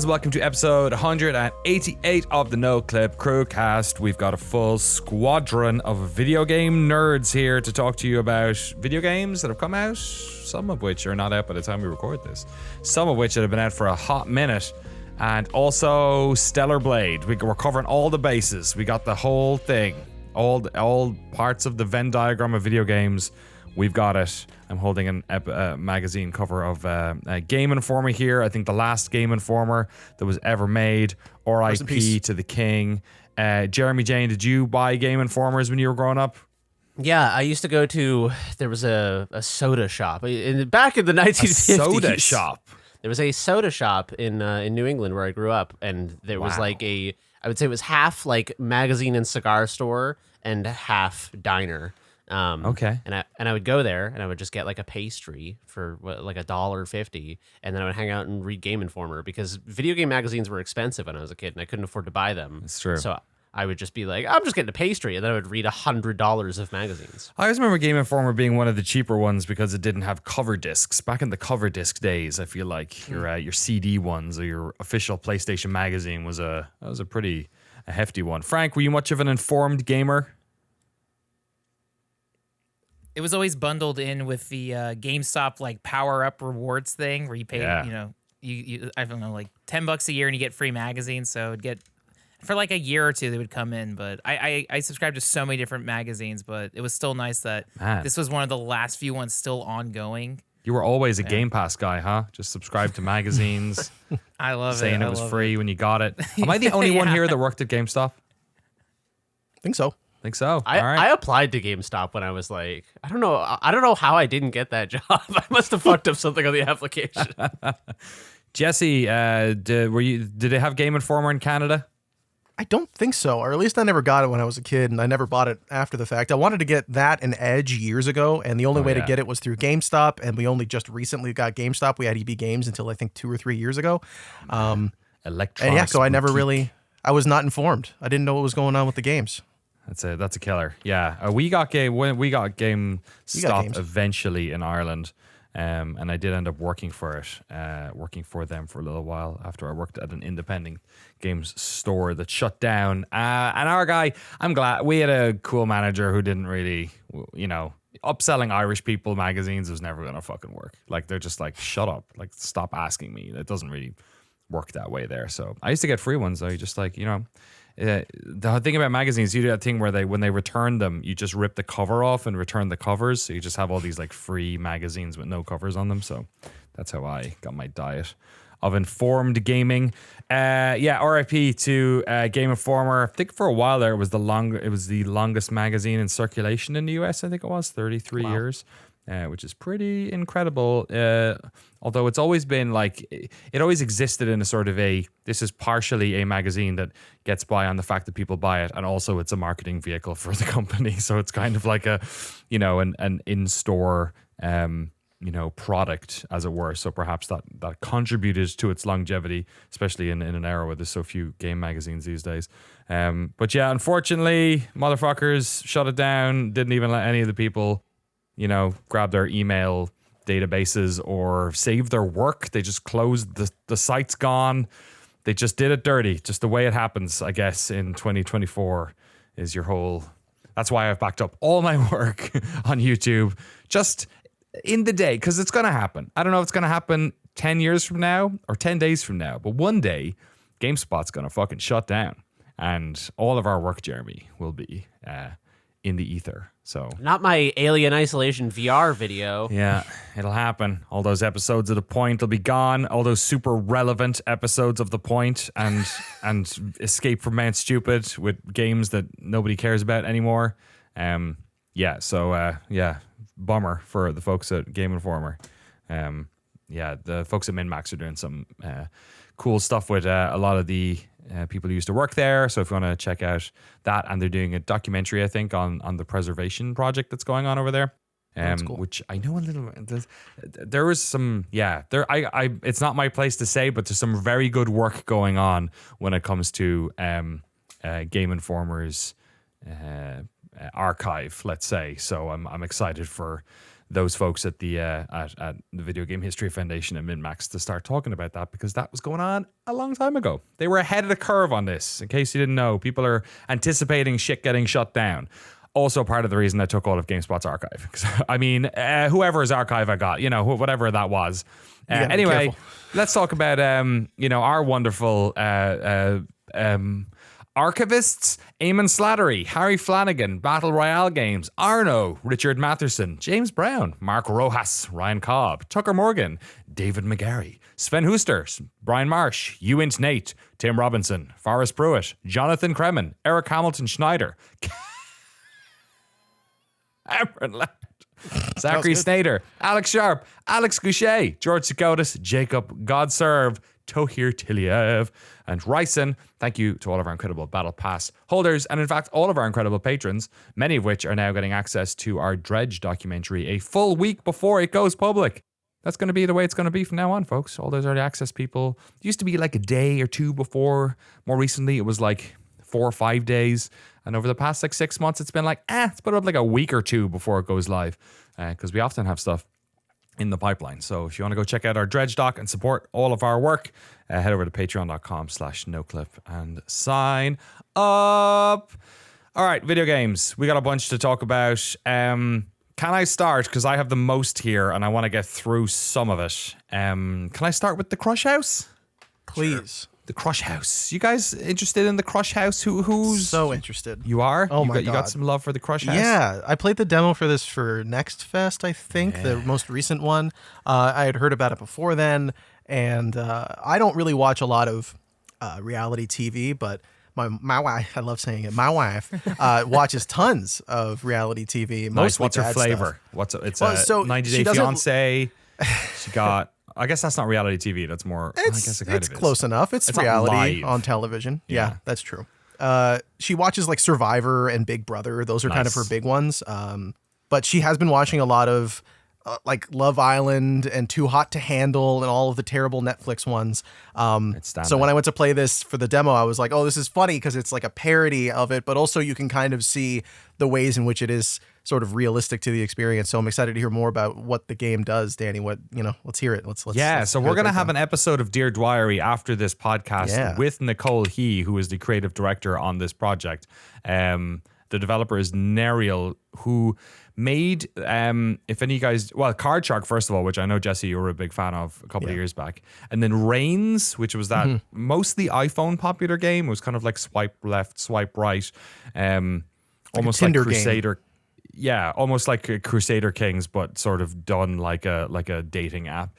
Welcome to episode 188 of the Noclip Crewcast. We've got a full squadron of video game nerds here to talk to you about video games that have come out, some of which are not out by the time we record this, some of which have been out for a hot minute, and also Stellar Blade. We're covering all the bases. We got the whole thing, all parts of the Venn diagram of video games. We've got it. I'm holding a magazine cover of Game Informer here. I think the last Game Informer that was ever made. R.I.P. to the king. Jeremy Jane, did you buy Game Informers when you were growing up? Yeah, I used to go to, there was a soda shop. Back in the 1950s. A soda shop? There was a soda shop in New England where I grew up, and there was I would say it was half like magazine and cigar store and half diner. Okay. And I would go there and I would just get like a pastry for like $1.50, and then I would hang out and read Game Informer because video game magazines were expensive when I was a kid and I couldn't afford to buy them. That's true. So I would just be like, I'm just getting a pastry, and then I would read $100 of magazines. I always remember Game Informer being one of the cheaper ones because it didn't have cover discs. Back in the cover disc days, I feel like your CD ones or your official PlayStation magazine was a pretty hefty one. Frank, were you much of an informed gamer? It was always bundled in with the GameStop like power up rewards thing where you pay, you I don't know, like $10 a year and you get free magazines. So it'd get for like a year or two they would come in. But I subscribed to so many different magazines, but it was still nice that this was one of the last few ones still ongoing. You were always a Game Pass guy, huh? Just subscribe to magazines. I love saying it. it was free when you got it. Am I the only one here that worked at GameStop? Think so. Think so. All I right. applied to GameStop when I was like, I don't know how I didn't get that job. I must have fucked up something on the application. Jesse, did they have Game Informer in Canada? I don't think so, or at least I never got it when I was a kid, and I never bought it after the fact. I wanted to get that and Edge years ago, and the only way to get it was through GameStop, and we only just recently got GameStop. We had EB Games until I think 2 or 3 years ago. Electronics. So I never I was not informed. I didn't know what was going on with the games. That's a killer. Yeah, we got GameStop eventually in Ireland, and I did end up working for them for a little while after I worked at an independent games store that shut down. And our guy, I'm glad we had a cool manager who didn't really, upselling Irish people magazines was never gonna fucking work. Like they're just like, shut up, like stop asking me. It doesn't really work that way there. So I used to get free ones though. You just like the thing about magazines, you do that thing where when they return them, you just rip the cover off and return the covers. So you just have all these like free magazines with no covers on them. So that's how I got my diet of informed gaming. RIP to Game Informer. I think for a while there it was the longest magazine in circulation in the US. I think it was 33 years. Which is pretty incredible. Although it's always been like, it always existed in a sort of this is partially a magazine that gets by on the fact that people buy it, and also it's a marketing vehicle for the company. So it's kind of like an in-store, product, as it were. So perhaps that contributed to its longevity, especially in an era where there's so few game magazines these days. But yeah, unfortunately, motherfuckers shut it down. Didn't even let any of the people grab their email databases or save their work. They just closed the site's gone. They just did it dirty, just the way it happens, I guess, in 2024 is your whole... That's why I've backed up all my work on YouTube just in the day, because it's going to happen. I don't know if it's going to happen 10 years from now or 10 days from now, but one day GameSpot's going to fucking shut down and all of our work, Jeremy, will be in the ether. So not my Alien Isolation VR video. Yeah, it'll happen. All those episodes of The Point will be gone. All those super relevant episodes of The Point and Escape from Mount Stupid with games that nobody cares about anymore. Bummer for the folks at Game Informer. the folks at MinMax are doing some cool stuff with a lot of the people who used to work there. So if you want to check out that, and they're doing a documentary, I think, on the preservation project that's going on over there. Cool. Which I know a little bit. There was some, it's not my place to say, but there's some very good work going on when it comes to Game Informer's archive, let's say. So I'm excited for those folks at the Video Game History Foundation and MinMax to start talking about that, because that was going on a long time ago. They were ahead of the curve on this. In case you didn't know, people are anticipating shit getting shut down. Also part of the reason I took all of GameSpot's archive. I mean, whoever's archive I got, whatever that was. Anyway, let's talk about, our wonderful archivists: Eamon Slattery, Harry Flanagan, Battle Royale Games, Arno, Richard Matherson, James Brown, Mark Rojas, Ryan Cobb, Tucker Morgan, David McGarry, Sven Huster, Brian Marsh, Uint Nate, Tim Robinson, Forrest Pruitt, Jonathan Kremen, Eric Hamilton Schneider, Cameron Ladd, Zachary Snyder, Alex Sharp, Alex Goucher, George Sakotis, Jacob Godserve, Tohir Tiliev, and Ryson. Thank you to all of our incredible Battle Pass holders, and in fact all of our incredible patrons, many of which are now getting access to our Dredge documentary a full week before it goes public. That's going to be the way it's going to be from now on, folks. All those early access people, it used to be like a day or two before. More recently, it was like 4 or 5 days. And over the past 6 months, it's been like, let's put it up like a week or two before it goes live. Because we often have stuff in the pipeline. So if you want to go check out our Dredge doc and support all of our work, head over to patreon.com/noclip and sign up. All right, video games. We got a bunch to talk about. Can I start? Because I have the most here and I want to get through some of it. Can I start with the Crush House? Please. Sure. The Crush House. You guys interested in the Crush House? Who's so interested? You are? Oh my God. You got some love for the Crush House? Yeah, I played the demo for this for Next Fest, I think, the most recent one. I had heard about it before then, and I don't really watch a lot of reality TV, but my wife, I love saying it, my wife watches tons of reality TV. Nice. What's her flavor? Stuff. It's 90 Day Fiance. She got... I guess that's not reality TV. That's more. It's close enough. It's reality on television. Yeah, that's true. She watches like Survivor and Big Brother. Those are kind of her big ones. But she has been watching a lot of like Love Island and Too Hot to Handle and all of the terrible Netflix ones. So when I went to play this for the demo, I was like, oh, this is funny because it's like a parody of it, but also you can kind of see the ways in which it is sort of realistic to the experience. So I'm excited to hear more about what the game does, Danny. Let's hear it. Let's so we're going to have an episode of Dear Dwyery after this podcast with Nicole He, who is the creative director on this project. The developer is Nerial, who made, if any of you guys, Card Shark, first of all, which I know, Jesse, you were a big fan of a couple of years back. And then Reigns, which was that mostly iPhone popular game. It was kind of like swipe left, swipe right. Almost like Crusader. Game. Yeah, almost like a Crusader Kings, but sort of done like a dating app.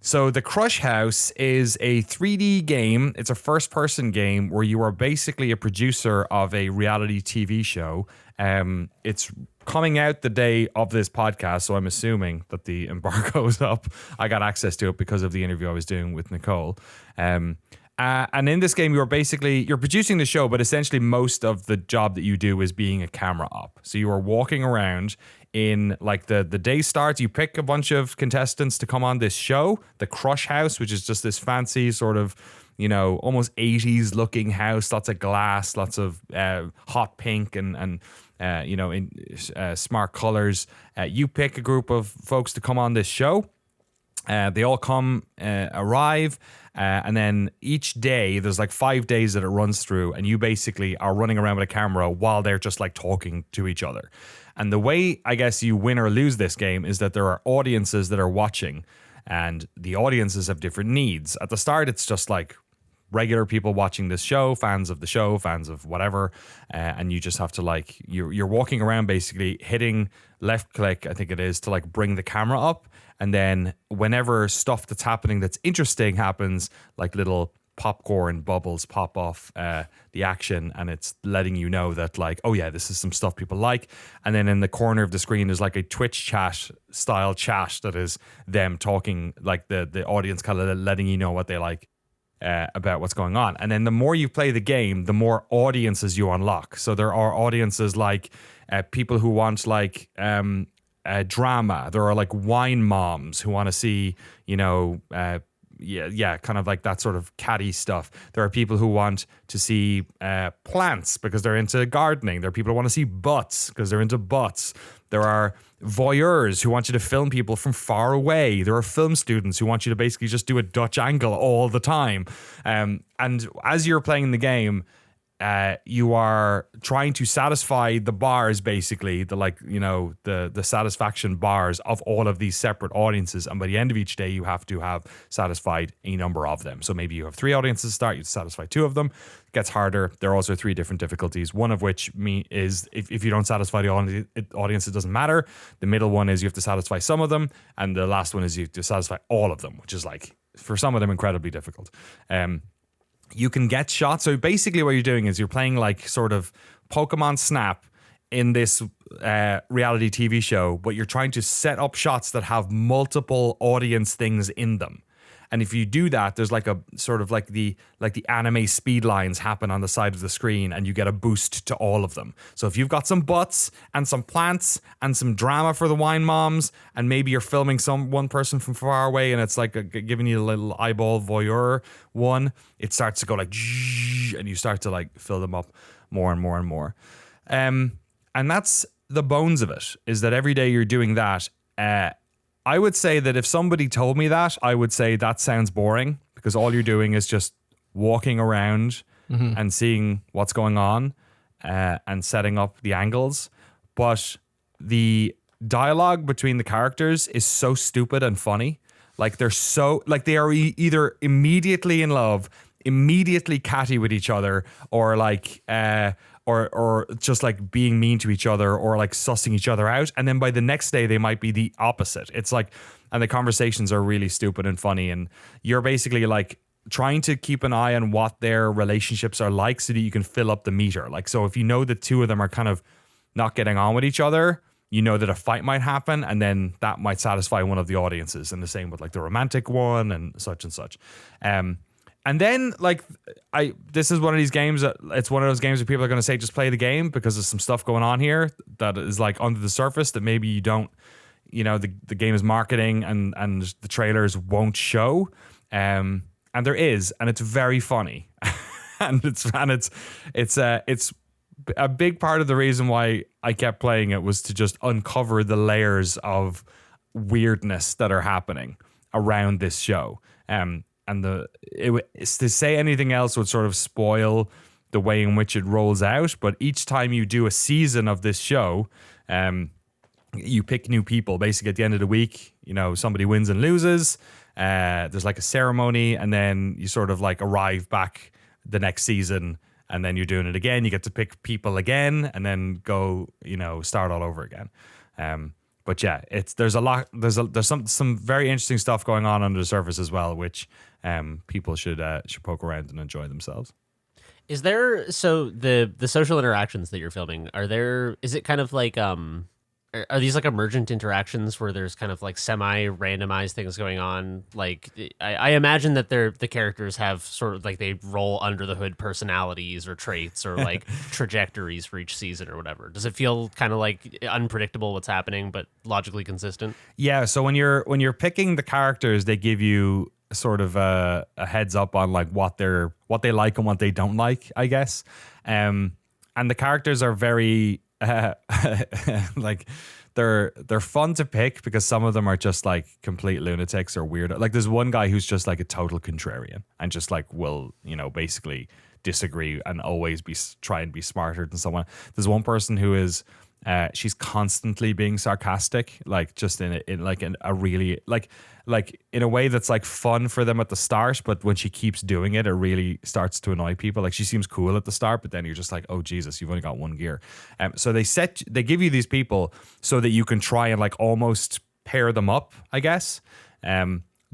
So the Crush House is a 3D game. It's a first-person game where you are basically a producer of a reality TV show. It's coming out the day of this podcast, so I'm assuming that the embargo is up. I got access to it because of the interview I was doing with Nicole. And in this game, you're producing the show, but essentially most of the job that you do is being a camera op. So you are walking around in like the day starts, you pick a bunch of contestants to come on this show, the Crush House, which is just this fancy sort of, almost 80s looking house, lots of glass, lots of hot pink and smart colors. You pick a group of folks to come on this show. They all arrive, and then each day there's like 5 days that it runs through, and you basically are running around with a camera while they're just like talking to each other. And the way I guess you win or lose this game is that there are audiences that are watching, and the audiences have different needs. At the start, it's just like regular people watching this show, fans of the show, fans of whatever, and you just have to you're walking around basically hitting left click, I think it is, to like bring the camera up. And then whenever stuff that's happening that's interesting happens, like little popcorn bubbles pop off the action, and it's letting you know that like, oh yeah, this is some stuff people like. And then in the corner of the screen there's like a Twitch chat style chat that is them talking, like the audience kind of letting you know what they like about what's going on. And then the more you play the game, the more audiences you unlock. So there are audiences like people who want like drama. There are like wine moms who want to see, you know, kind of like that sort of catty stuff. There are people who want to see plants because they're into gardening. There are people who want to see butts because they're into butts. There are voyeurs who want you to film people from far away. There are film students who want you to basically just do a Dutch angle all the time. And as you're playing the game, you are trying to satisfy the bars, basically, the satisfaction bars of all of these separate audiences. And by the end of each day, you have to have satisfied a number of them. So maybe you have 3 audiences to start, you satisfy 2 of them. It gets harder. There are also 3 different difficulties. One of which is if you don't satisfy the audience, it doesn't matter. The middle one is you have to satisfy some of them. And the last one is you have to satisfy all of them, which is like, for some of them, incredibly difficult. You can get shots. So basically what you're doing is you're playing like sort of Pokemon Snap in this reality TV show, but you're trying to set up shots that have multiple audience things in them. And if you do that, there's like a sort of like the anime speed lines happen on the side of the screen, and you get a boost to all of them. So if you've got some butts and some plants and some drama for the wine moms, and maybe you're filming one person from far away, and it's like giving you a little eyeball voyeur one, it starts to go like, and you start to like fill them up more and more and more. And that's the bones of it, is that every day you're doing that. I would say that if somebody told me that, I would say that sounds boring, because all you're doing is just walking around and seeing what's going on and setting up the angles. But the dialogue between the characters is so stupid and funny. Like they are either immediately in love, immediately catty with each other, or like or just like being mean to each other, or like sussing each other out. And then by the next day, they might be the opposite. It's like, and the conversations are really stupid and funny. And you're basically like trying to keep an eye on what their relationships are like so that you can fill up the meter. Like, so if you know that 2 of them are kind of not getting on with each other, you know that a fight might happen, and then that might satisfy one of the audiences. And the same with like the romantic one and such and such. And then, like, this is one of these games it's one of those games where people are going to say, just play the game, because there's some stuff going on here that is like under the surface that maybe you don't, the game is marketing and the trailers won't show. And there is, and it's very funny. and it's a big part of the reason why I kept playing it was to just uncover the layers of weirdness that are happening around this show. And to say anything else would sort of spoil the way in which it rolls out. But each time you do a season of this show, you pick new people. Basically, at the end of the week, somebody wins and loses. There's like a ceremony, and then you sort of like arrive back the next season, and then you're doing it again. You get to pick people again, and then go, start all over again. But yeah, there's some very interesting stuff going on under the surface as well, which people should poke around and enjoy themselves. Is there, so the social interactions that you're filming, is it kind of like are these like emergent interactions where there's kind of like semi-randomized things going on? Like, I imagine that the characters have sort of like, they roll under the hood personalities or traits or like trajectories for each season or whatever. Does it feel kind of like unpredictable what's happening, but logically consistent? Yeah. So when you're picking the characters, they give you sort of a heads up on like what they like and what they don't like, I guess. And the characters are very like they're fun to pick, because some of them are just like complete lunatics or weird. Like there's one guy who's just like a total contrarian and just like will basically disagree and always try and be smarter than someone. There's one person who is she's constantly being sarcastic, like just in a really like in a way that's like fun for them at the start, but when she keeps doing it, it really starts to annoy people. Like she seems cool at the start, but then you're just like, oh Jesus, you've only got one gear. So they give you these people so that you can try and like almost pair them up, I guess.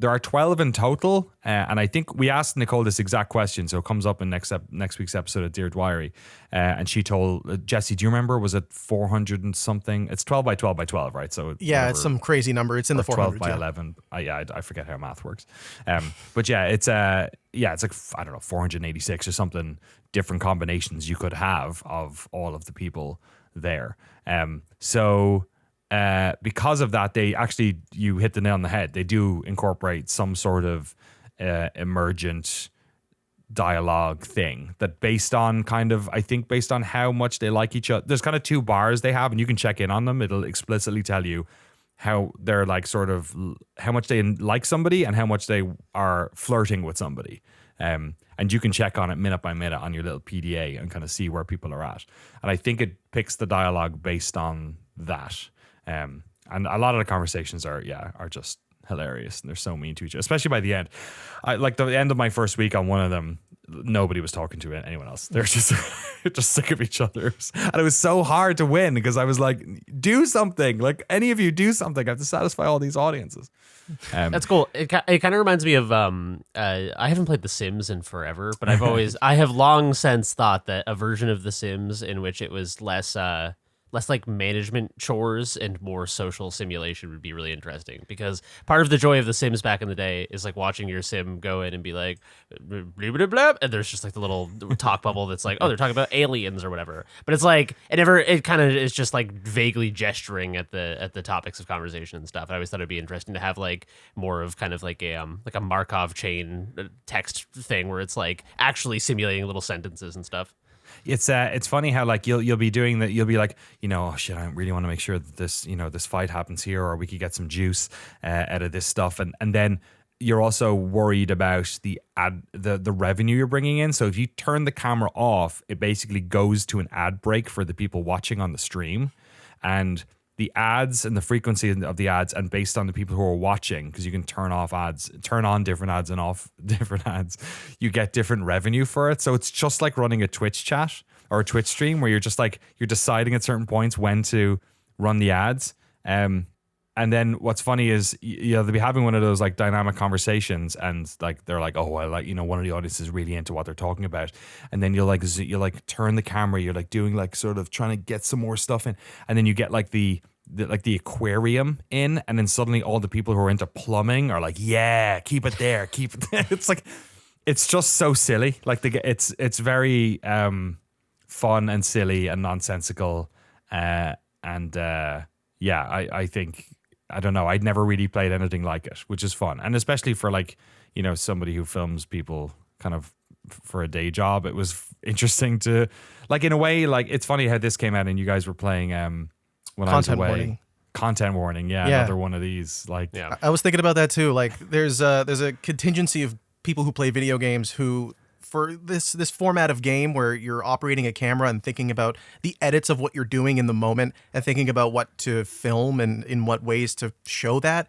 there are 12 in total, and I think we asked Nicole this exact question, so it comes up in next week's episode of Dear Dwyery, and she told Jesse, do you remember, was it 400 and something? It's 12 by 12 by 12, right? So it's some crazy number. It's in the 400s. 12 by 11. I forget how math works. But yeah, it's like, I don't know, 486 or something different combinations you could have of all of the people there. So because of that, they actually, you hit the nail on the head. They do incorporate some sort of emergent dialogue thing that based on how much they like each other. There's kind of two bars they have, and you can check in on them. It'll explicitly tell you how they're like sort of how much they like somebody and how much they are flirting with somebody. And you can check on it minute by minute on your little PDA and kind of see where people are at. And I think it picks the dialogue based on that. And a lot of the conversations are just hilarious, and they're so mean to each other, especially by the end. I like the end of my first week on one of them, nobody was talking to anyone else. They're just just sick of each other, and it was so hard to win because I was like, do something, like any of you do something. I have to satisfy all these audiences. That's cool. It kind of reminds me of I haven't played The Sims in forever, but I have long since thought that a version of The Sims in which it was less like management chores and more social simulation would be really interesting, because part of the joy of The Sims back in the day is like watching your sim go in and be like blah, blah, blah, and there's just like the little talk bubble that's like, oh, they're talking about aliens or whatever, but it's like it kind of is just like vaguely gesturing at the topics of conversation and stuff. I always thought it'd be interesting to have like more of kind of like a Markov chain text thing where it's like actually simulating little sentences and stuff. It's funny how like you'll be doing that. You'll be like, oh shit, I really want to make sure that this this fight happens here, or we could get some juice out of this stuff, and then you're also worried about the revenue you're bringing in. So if you turn the camera off, it basically goes to an ad break for the people watching on the stream, and the ads and the frequency of the ads, and based on the people who are watching, because you can turn on different ads and off different ads, you get different revenue for it. So it's just like running a Twitch chat or a Twitch stream where you're just like, you're deciding at certain points when to run the ads. And then what's funny is, they'll be having one of those like dynamic conversations, and like they're like, oh, I like, one of the audience is really into what they're talking about, and then you'll like turn the camera, you're like doing like sort of trying to get some more stuff in, and then you get like the aquarium in, and then suddenly all the people who are into plumbing are like, yeah, keep it there. It's like, it's just so silly. Like it's very fun and silly and nonsensical, I think, I don't know, I'd never really played anything like it, which is fun. And especially for like, somebody who films people kind of for a day job, it was interesting to, like, in a way, like, it's funny how this came out and you guys were playing when I was away. Warning. Content warning, yeah, another one of these. Like, yeah. I was thinking about that too. Like, there's a contingency of people who play video games who, for this format of game where you're operating a camera and thinking about the edits of what you're doing in the moment and thinking about what to film and in what ways to show that,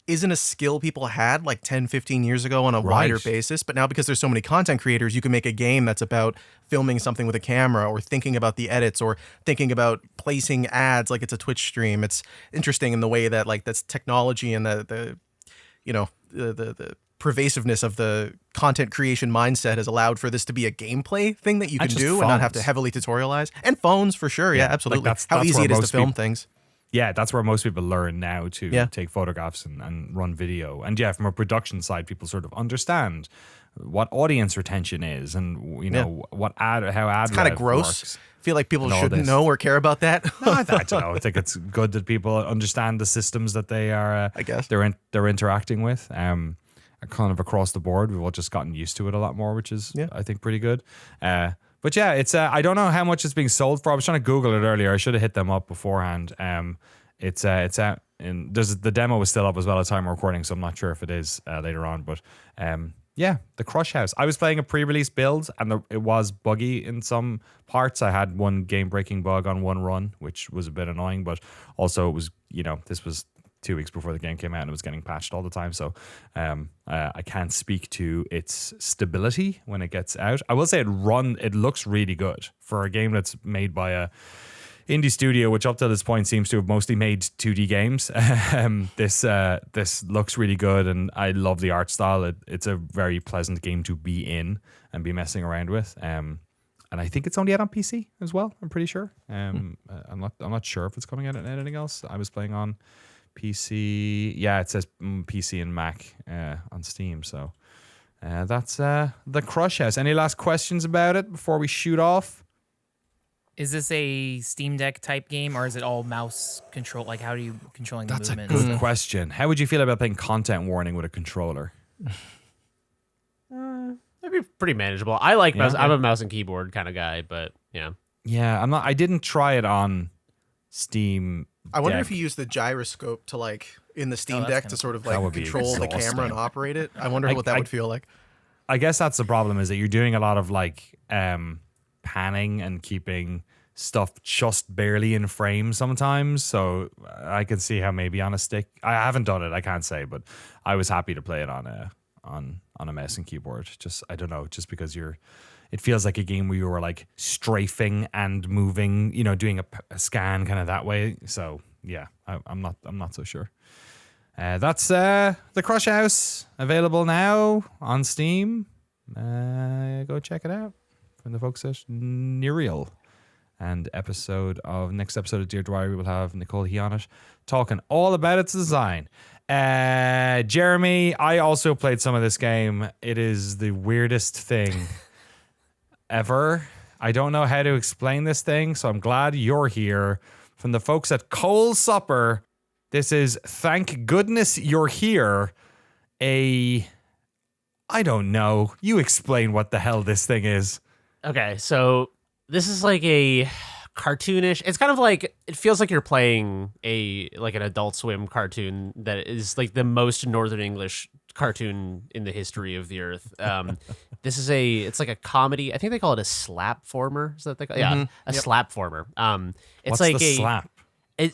isn't a skill people had like 10, 15 years ago on a wider basis. But now, because there's so many content creators, you can make a game that's about filming something with a camera, or thinking about the edits, or thinking about placing ads like it's a Twitch stream. It's interesting in the way that, like, that's technology and the pervasiveness of the content creation mindset has allowed for this to be a gameplay thing that you can do and not have to heavily tutorialize. And phones, for sure. Yeah, absolutely. Like how easy it is to film things. Yeah, that's where most people learn now to take photographs and run video. And yeah, from a production side, people sort of understand what audience retention is, and how ad it's kind of gross. Works. I feel like people shouldn't know or care about that. No, I don't know. I think it's good that people understand the systems that they are. I guess they're interacting with. Kind of across the board, we've all just gotten used to it a lot more, which is I think pretty good. But yeah, it's I don't know how much it's being sold for. I was trying to Google it earlier. I should have hit them up beforehand. It's out, and the demo was still up as well at the time of recording, so I'm not sure if it is later on. But the Crush House. I was playing a pre-release build, and it was buggy in some parts. I had one game-breaking bug on one run, which was a bit annoying. But also, it was this was 2 weeks before the game came out, and it was getting patched all the time. So I can't speak to its stability when it gets out. I will say it looks really good for a game that's made by indie studio, which up to this point seems to have mostly made 2D games. This looks really good, and I love the art style. It's a very pleasant game to be in and be messing around with. And I think it's only out on PC as well. I'm pretty sure. I'm not sure if it's coming out on anything else. I was playing on PC. Yeah, it says PC and Mac on Steam. So that's the Crush House. Any last questions about it before we shoot off? Is this a Steam Deck type game, or is it all mouse control? Like, how are you controlling the movement? That's a good question. How would you feel about playing content warning with a controller? That'd be pretty manageable. I like mouse. I'm a mouse and keyboard kind of guy, but yeah. Yeah, I'm not. I didn't try it on Steam. I wonder if you use the gyroscope to like in the Steam Deck to sort of like control the camera and operate it. I wonder what that would feel like. I guess that's the problem, is that you're doing a lot of like panning and keeping stuff just barely in frame sometimes. So I can see how maybe on a stick. I haven't done it, I can't say, but I was happy to play it on a mouse and keyboard. Just, I don't know, just because it feels like a game where you were like strafing and moving, you know, doing a scan kind of that way. So yeah, I'm not so sure. That's the Crush House, available now on Steam. Go check it out from the folks at Nereal. And next episode of Dear Dwyer, we will have Nicole Hionnet talking all about its design. Jeremy, I also played some of this game. It is the weirdest thing ever. I don't know how to explain this thing, so I'm glad you're here. From the folks at Cole Supper, this is Thank Goodness You're Here. I don't know. You explain what the hell this thing is. Okay, so this is like a cartoonish. It's kind of like, it feels like you're playing like an Adult Swim cartoon that is like the most Northern English cartoon in the history of the earth. It's like a comedy. I think they call it a slapformer. Is that they call it? Yeah, a slapformer. It's What's like the slap?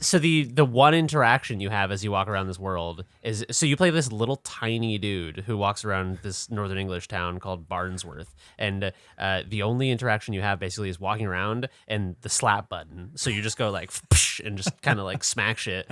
So the one interaction you have as you walk around this world is, so you play this little tiny dude who walks around this Northern English town called Barnsworth, and the only interaction you have basically is walking around and the slap button. So you just go like and just kind of like smack shit.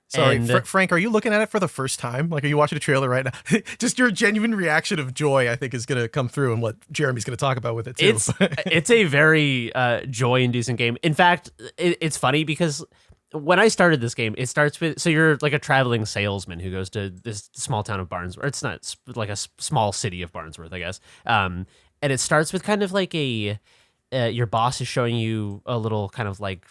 Sorry, Frank, are you looking at it for the first time? Like, are you watching a trailer right now? Just your genuine reaction of joy, I think, is going to come through and what Jeremy's going to talk about with it, too. It's a very joy-inducing game. In fact, it's funny because when I started this game, it starts with, so you're like a traveling salesman who goes to this small town of Barnsworth. It's not like a small city of Barnsworth, I guess. And it starts with kind of like your boss is showing you a little kind of like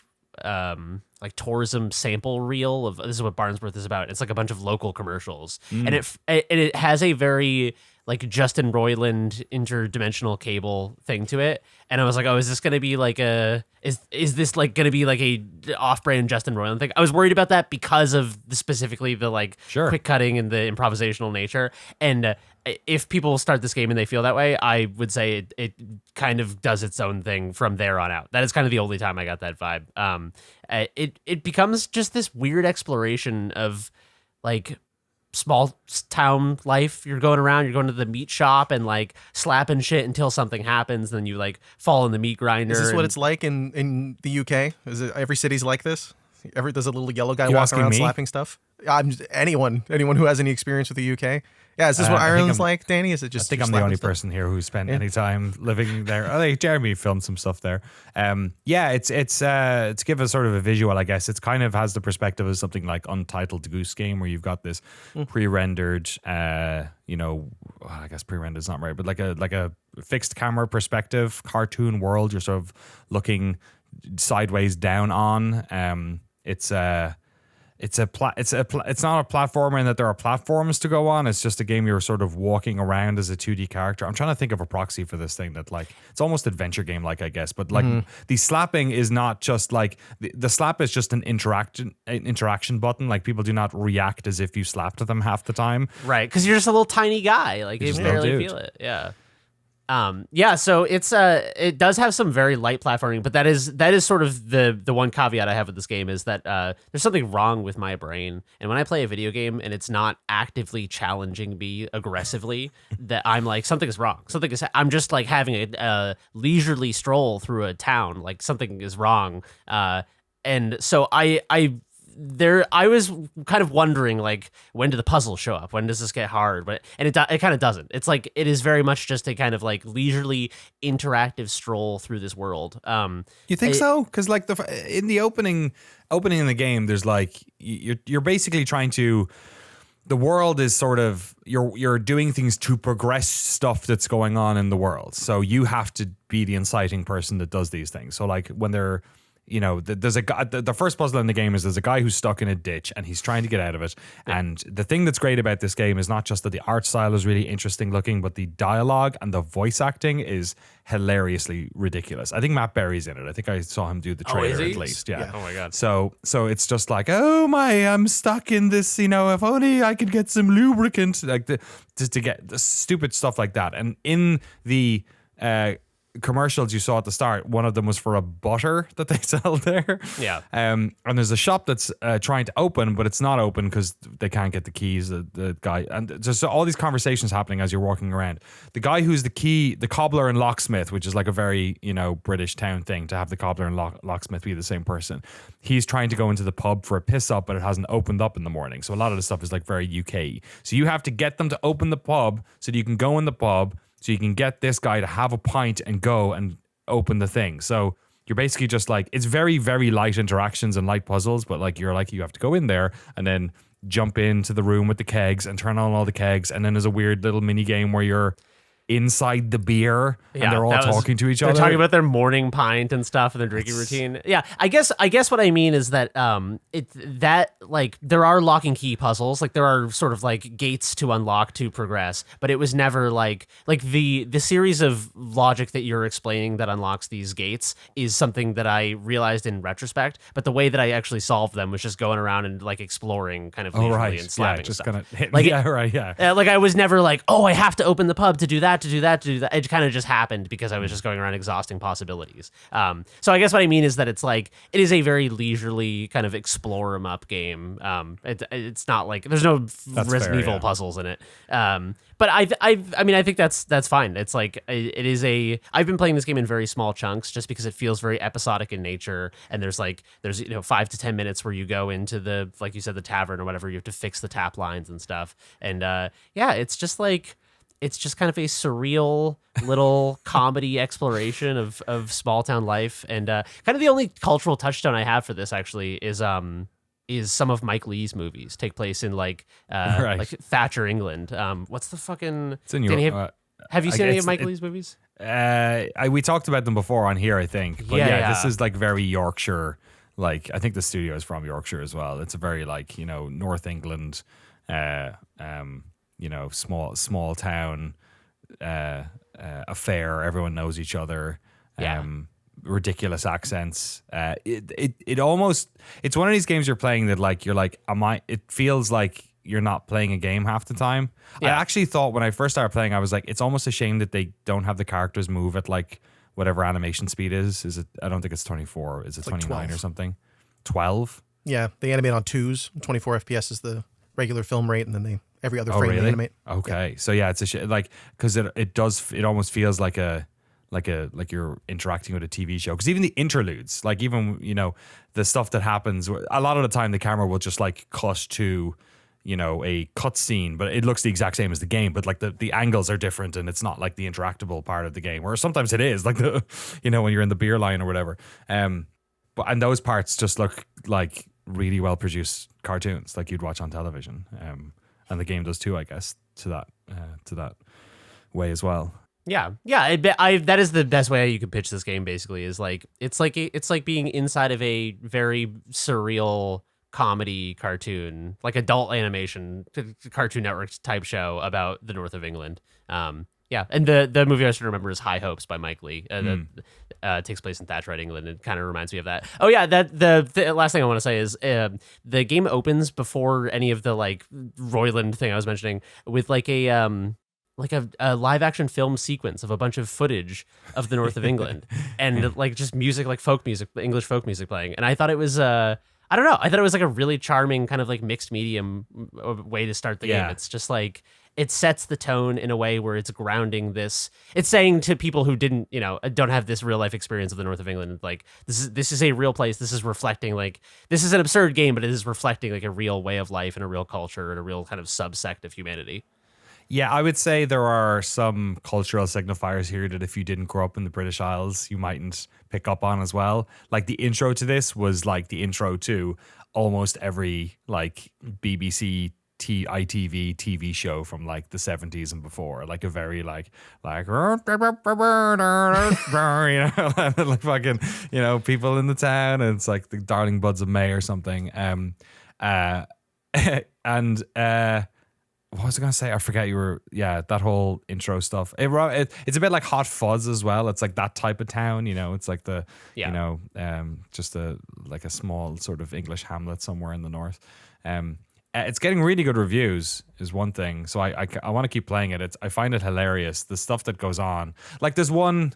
tourism sample reel of, this is what Barnsworth is about. It's like a bunch of local commercials, and it has a very like Justin Roiland interdimensional cable thing to it. And I was like, oh, is this going to be like is this like going to be like a off-brand Justin Roiland thing? I was worried about that because of specifically the like quick cutting and the improvisational nature. And if people start this game and they feel that way, I would say it kind of does its own thing from there on out. That is kind of the only time I got that vibe. It becomes just this weird exploration of like small town life. You're going around, you're going to the meat shop and like slapping shit until something happens. Then you like fall in the meat grinder. Is this what it's like in the UK? Is it every city's like this? There's a little yellow guy walking around slapping stuff? Anyone who has any experience with the UK. Yeah, is this what Ireland's like, Danny? Is it just? I think I'm the only person here who spent any time living there. I think Jeremy filmed some stuff there. It's to give a sort of a visual, I guess. It's kind of has the perspective of something like Untitled Goose Game, where you've got this pre-rendered, I guess pre-rendered is not right, but like a fixed camera perspective cartoon world. You're sort of looking sideways down on. It's not a platformer in that there are platforms to go on. It's just a game you're sort of walking around as a 2D character. I'm trying to think of a proxy for this thing that like it's almost adventure game like, I guess, but like the slapping is not just like the slap is just an interaction button. Like people do not react as if you slapped them half the time. Right, because you're just a little tiny guy. Like you barely feel it. Yeah. Yeah, so it does have some very light platforming, but that is sort of the one caveat I have with this game is that there's something wrong with my brain, and when I play a video game and it's not actively challenging me aggressively, that I'm like something is wrong. I'm just like having a leisurely stroll through a town, like something is wrong, and so I was kind of wondering, like, when do the puzzles show up? When does this get hard? But it kind of doesn't. It's like it is very much just a kind of like leisurely interactive stroll through this world. You think so? Because like in the opening of the game, there's like you're basically trying to. The world is sort of you're doing things to progress stuff that's going on in the world. So you have to be the inciting person that does these things. So like when they're there's a guy. The first puzzle in the game is there's a guy who's stuck in a ditch and he's trying to get out of it. Yeah. And the thing that's great about this game is not just that the art style is really interesting looking, but the dialogue and the voice acting is hilariously ridiculous. I think Matt Berry's in it. I think I saw him do the trailer at least. Yeah. Oh my god. So it's just like, oh my, I'm stuck in this. If only I could get some lubricant, like just to get the stupid stuff like that. And in the commercials you saw at the start, one of them was for a butter that they sell there. Yeah. And there's a shop that's trying to open, but it's not open because they can't get the keys. The guy, and there's all these conversations happening as you're walking around. The guy who's the cobbler and locksmith, which is like a very British town thing to have the cobbler and locksmith be the same person. He's trying to go into the pub for a piss up, but it hasn't opened up in the morning. So a lot of the stuff is like very UK. So you have to get them to open the pub so that you can go in the pub. So you can get this guy to have a pint and go and open the thing. So you're basically just like, it's very, very light interactions and light puzzles, but like you have to go in there and then jump into the room with the kegs and turn on all the kegs. And then there's a weird little mini game where you're inside the beer and they're all talking to each other. They're talking about their morning pint and stuff and their drinking routine. Yeah, I guess what I mean is that like there are lock and key puzzles, like there are sort of like gates to unlock to progress, but it was never like the series of logic that you're explaining that unlocks these gates is something that I realized in retrospect, but the way that I actually solved them was just going around and like exploring kind of leisurely and slapping just stuff. Kind of hitting, like like I was never like, oh, I have to open the pub to do that. It kind of just happened because I was just going around exhausting possibilities. So I guess what I mean is that it's like it is a very leisurely kind of explore 'em up game. It's not like there's no Resident Evil puzzles in it. But I mean I think that's fine. It's like I've been playing this game in very small chunks just because it feels very episodic in nature, and there's 5 to 10 minutes where you go into the, like you said, the tavern or whatever, you have to fix the tap lines and stuff. And it's just like it's just kind of a surreal little comedy exploration of small town life. And kind of the only cultural touchstone I have for this actually is some of Mike Leigh's movies take place in like Thatcher, England. What's the fucking? It's in your. Have you seen any of Mike Leigh's movies? We talked about them before on here, I think. But yeah, this is like very Yorkshire. Like I think the studio is from Yorkshire as well. It's a very like North England. Small town affair. Everyone knows each other. Ridiculous accents. It almost, it's one of these games you're playing that like you're like, it feels like you're not playing a game half the time. I actually thought when I first started playing, I was like, it's almost a shame that they don't have the characters move at like whatever animation speed is. Is it? I don't think it's 24. Is it 29 like or something? 12? Yeah, they animate on 2s. 24 FPS is the regular film rate, and then every other frame they animate. Okay, so yeah, it's a like because it almost feels like you're interacting with a TV show, because even the interludes, like even the stuff that happens, a lot of the time the camera will just like cut to a cut scene, but it looks the exact same as the game, but like the angles are different and it's not like the interactable part of the game, or sometimes it is like when you're in the beer line or whatever. And those parts just look like really well produced cartoons like you'd watch on television. And the game does too, I guess, to that way as well. Yeah. That is the best way you could pitch this game. Basically, is like it's like being inside of a very surreal comedy cartoon, like adult animation Cartoon Network type show about the north of England. And the movie I should remember is High Hopes by Mike Leigh. That takes place in Thatcher, England. It kind of reminds me of that. Oh yeah, the last thing I want to say is the game opens before any of the like Royland thing I was mentioning with like a like a live action film sequence of a bunch of footage of the north of England and like just music, like folk music, English folk music playing. And I thought it was I don't know, I thought it was like a really charming kind of like mixed medium way to start the game. It's just like it sets the tone in a way where it's grounding this. It's saying to people who didn't, don't have this real life experience of the north of England, like this is a real place. This is reflecting, like, this is an absurd game, but it is reflecting like a real way of life and a real culture and a real kind of subsect of humanity. Yeah, I would say there are some cultural signifiers here that if you didn't grow up in the British Isles, you mightn't pick up on as well. Like the intro to this was like the intro to almost every like BBC ITV TV show from like the 70s and before, like a very like like fucking people in the town, and it's like the Darling Buds of May or something. What was I going to say? I forget that whole intro stuff. It's a bit like Hot Fuzz as well. It's like that type of town, it's like just a small sort of English hamlet somewhere in the north. It's getting really good reviews is one thing. So I want to keep playing it. I find it hilarious. The stuff that goes on. Like there's one